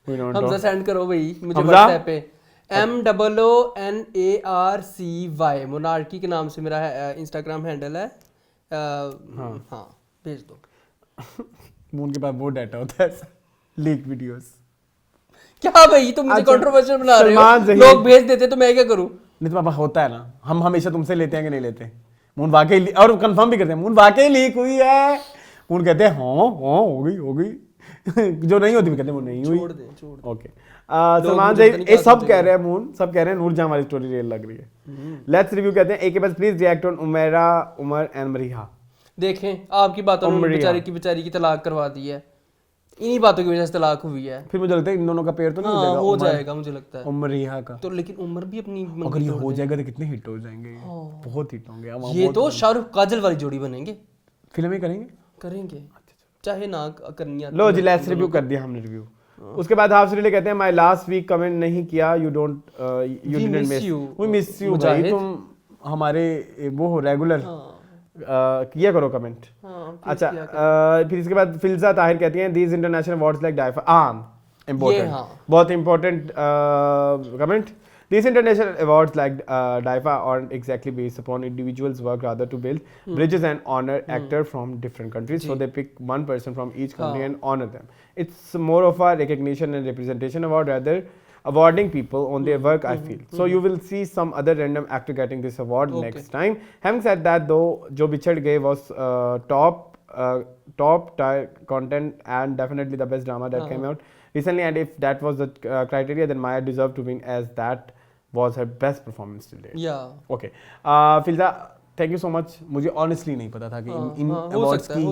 हमजा सेंड करो भाई मुझे व्हाट्सएप पे, MOONARCY मोनार्की के नाम से मेरा इंस्टाग्राम हैंडल है। हाँ भेज दो। मून के पास वो डाटा होता है लीक वीडियोस। क्या भाई तुम मुझे कंट्रोवर्शियल बना रहे हो, लोग भेज देते तो मैं क्या करूं? नहीं तो पापा होता है ना, हम हमेशा तुमसे लेते हैं कि नहीं लेते। मून वाकई और कंफर्म भी करते हैं मून वाकई लीक हुई है, मून कहते हैं हाँ हो गई जो नहीं होती भी कहते हैं वो नहीं हुई, छोड़ दे। ओके सलमान ये सब कह रहे हैं, मून सब कह रहे हैं नूरजहां वाली स्टोरी रियल लग रही है। लेट्स रिव्यू कहते हैं एक बस please react on Umar and Mareeha. देखें आपकी बातों में बेचारी की तलाक करवा दी है, इन्हीं बातों की वजह से तलाक हुई है। फिर मुझे लगता है इन दोनों का पेड़ तो नहीं हो जाएगा मुझे लगता है उमरिहा का, तो लेकिन उमर भी अपनी अगर ये हो जाएगा तो कितने हिट हो जाएंगे, बहुत हिट होंगे ये तो शाहरुख काजल वाली जोड़ी बनेंगे, फिल्में करेंगे चाहे ना करनी है। लो जी लेट्स रिव्यू कर दिया हमने रिव्यू। उसके बाद हाफ सुरीले कहते हैं माय लास्ट वीक कमेंट नहीं किया, यू डिडंट मिस यू भाई, तुम हमारे वो हो रेगुलर, किया करो कमेंट। अच्छा फिर इसके बाद फिल्जा ताहिर कहती हैं these international awards like DIAFA important, बहुत important comment. These international awards like DIFA aren't exactly based upon individuals' work, rather to build bridges and honor actors from different countries. So they pick one person from each country and honor them. It's more of a recognition and representation award, rather awarding people on their work, I feel. So you will see some other random actor getting this award next time. Having said that though, Jo Bichhad Gaye was top tier content and definitely the best drama that came out recently, and if that was the criteria, then Maya deserved to win, as that was her best performance till date. Yeah. Okay. Filza, thank you so much. मुझे honestly नहीं पता था कि इन awards की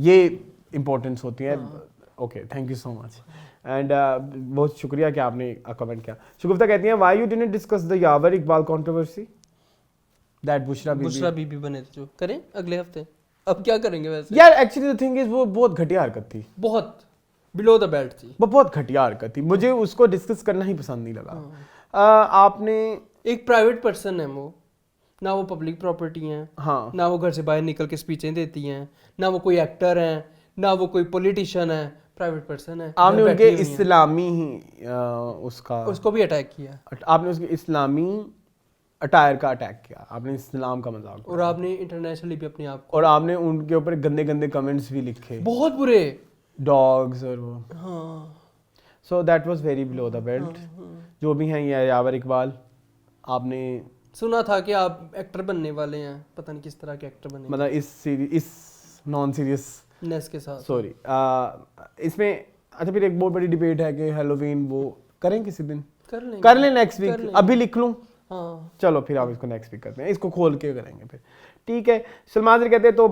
ये importance होती है. Okay, thank you so much. And बहुत शुक्रिया कि आपने कमेंट किया। शुगुफ्ता कहती हैं why you didn't discuss the Yavar Iqbal controversy? That Bushra Bibi बने थे जो करें अगले हफ्ते। अब क्या करेंगे वैसे? यार एक्चुअली द थिंग इज वो बहुत घटिया हरकत थी, बहुत बिलो द बेल्ट थी, वो बहुत घटिया हरकत थी, मुझे उसको डिस्कस करना ही पसंद नहीं लगा। आपने एक प्राइवेट पर्सन है वो, ना वो पब्लिक प्रॉपर्टी है, हाँ ना वो घर से बाहर निकल के स्पीचें देती हैं, ना वो कोई एक्टर है, ना वो कोई पॉलिटिशियन है, प्राइवेट पर्सन है। आपने घर उनके बैठी हुई हैं। इस्लामी उसका उसको भी अटैक किया आपने उसके इस्लामी अटायर का अटैक किया, आपने इस्लाम का मजाक और आपने इंटरनेशनली भी अपने आप और आपने उनके ऊपर गंदे गंदे कमेंट्स भी लिखे, बहुत बुरे। डॉग्स और वो। हाँ so that was very below the belt. जो भी हैं ये यावर इकबाल, आपने सुना था कि आप एक्टर बनने वाले हैं, पता नहीं किस तरह के एक्टर बने मतलब इस नॉन सीरियस नेस के साथ। सॉरी इसमें अच्छा फिर एक बहुत बड़ी डिबेट है कि हैलोवीन वो करें किसी दिन, कर लें नेक्स्ट वीक, अभी लिख लूं। हाँ चलो फिर आप इसको नेक्स्ट वीक करते हैं, इसको खोल के करेंगे फिर, ठीक है। सलमान जी कहते हैं तो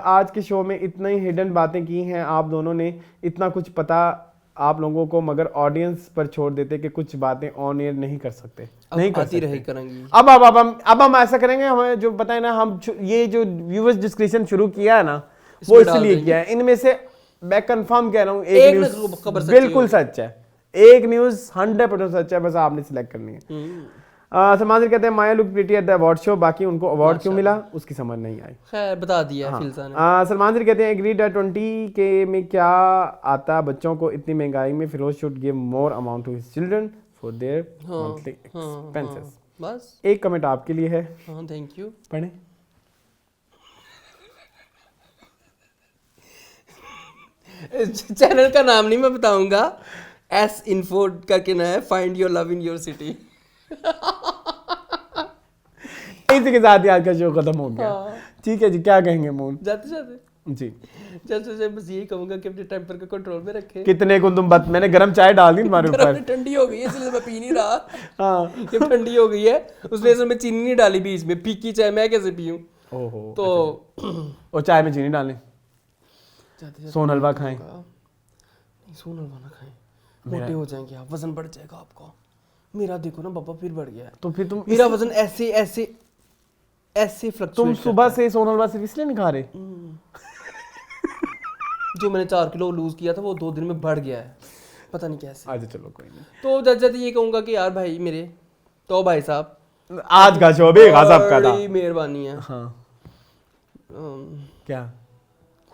आज के शो में इतनी हिडन बातें की हैं आप दोनों ने, इतना कुछ पता आप लोगों को, मगर ऑडियंस पर छोड़ देते कि कुछ बातें ऑन एयर नहीं कर सकते, नहीं कर सकते। करेंगी। अब हम ऐसा करेंगे, हमें जो पता है ना, हम ये जो व्यूअर्स डिस्कशन शुरू किया है ना वो इसलिए किया है, इनमें से मैं कंफर्म कह रहा हूँ एक न्यूज़ बिल्कुल सच है, एक न्यूज़ 100% सच है, बस आपने सिलेक्ट करनी है। सलमान जी कहते हैं Maya look pretty at the award show, बाकी उनको अवार्ड क्यों मिला उसकी समझ नहीं आई। खैर बता दिया है फिल्सा ने। सलमान जी कहते हैं एग्रीड 20K में क्या आता बच्चों को इतनी महंगाई में, Feroze should give more amount to his children for their monthly expenses. बस एक कमेंट आपके लिए है, हाँ थैंक यू। पढ़ें। चैनल का नाम नहीं मैं बताऊंगा, एस इन्फो करके ना है, find your love in your city. इसी के साथ ही आज का शो खत्म हो गया। ठीक है जी, क्या कहेंगे मून जाते जाते जी? जैसे बस यही कहूंगा कि अपने टेम्पर को कंट्रोल में रखें। कितने को तुम बात, मैंने गरम चाय डाल दी तुम्हारे ऊपर, ठंडी हो गई है इसलिए मैं पी नहीं रहा। हाँ ये ठंडी हो गई है, उसमें से मैं चीनी नहीं डाली बीच में, फीकी चाय मैं कैसे पीऊं? ओहो तो और चाय में चीनी डालें, जाते सोन हलवा खाएं, नहीं सोन हलवा ना खाएं, मोटे हो जाएंगे आप, वजन बढ़ जाएगा आपका। मेरा देखो ना पापा फिर बढ़ गया है, तो फिर तुम मेरा वजन ऐसे ऐसे ऐसे फ्लक्चुएट। तुम सुबह से सोन हलवा सिर्फ इसलिए नहीं खा रहे? जो मैंने 4 किलो लूज किया था वो 2 दिन में बढ़ गया है, पता नहीं कैसे। अच्छा चलो कोई नहीं। तो जज ये कहूंगा कि यार भाई मेरे, तो भाई साहब आज का शो भी गजब का था, बड़ी मेहरबानी है। हाँ क्या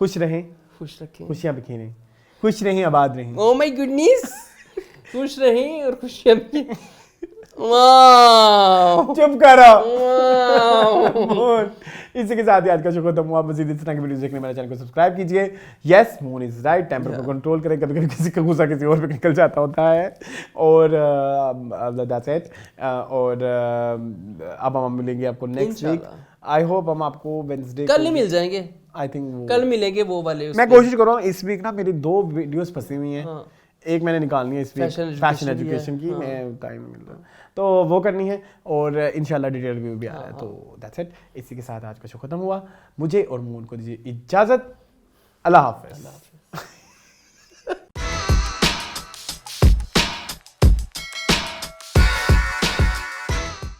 खुश रहें, खुश रखें, खुशियां बिखेरें, खुश रहें, आबाद रहें। ओ माय गुडनेस, खुश रहें और खुशियां भी। वाह चुप करो। वाह। इसी के साथ ही आज का शो खत्म हुआ। मजीद इस तरह की वीडियोस देखने मेरे चैनल को सब्सक्राइब कीजिए। Yes Moon is right, temper को कंट्रोल करें, कभी कभी किसी का गुस्सा किसी और पे निकल जाता होता है, और दैट्स इट। और अब हम मिलेंगे आपको नेक्स्ट वीक। आई होप हम आपको वेडनेसडे कल ही मिल जाएंगे, आई थिंक कल मिलेंगे वो वाले। मैं कोशिश कर रहा हूँ इस वीक ना, मेरी 2 वीडियोस फंसी हुई हैं। हाँ। एक मैंने निकालनी है इस वीक फैशन एजुकेशन की, मैं टाइम मिल रहा है तो वो करनी है, और इंशाल्लाह डिटेल रिव्यू भी आ रहा है। तो दैट्स इट। इसी के साथ आज का शो खत्म हुआ। मुझे और मून को दीजिए इजाजत। अल्लाह हाफिज़।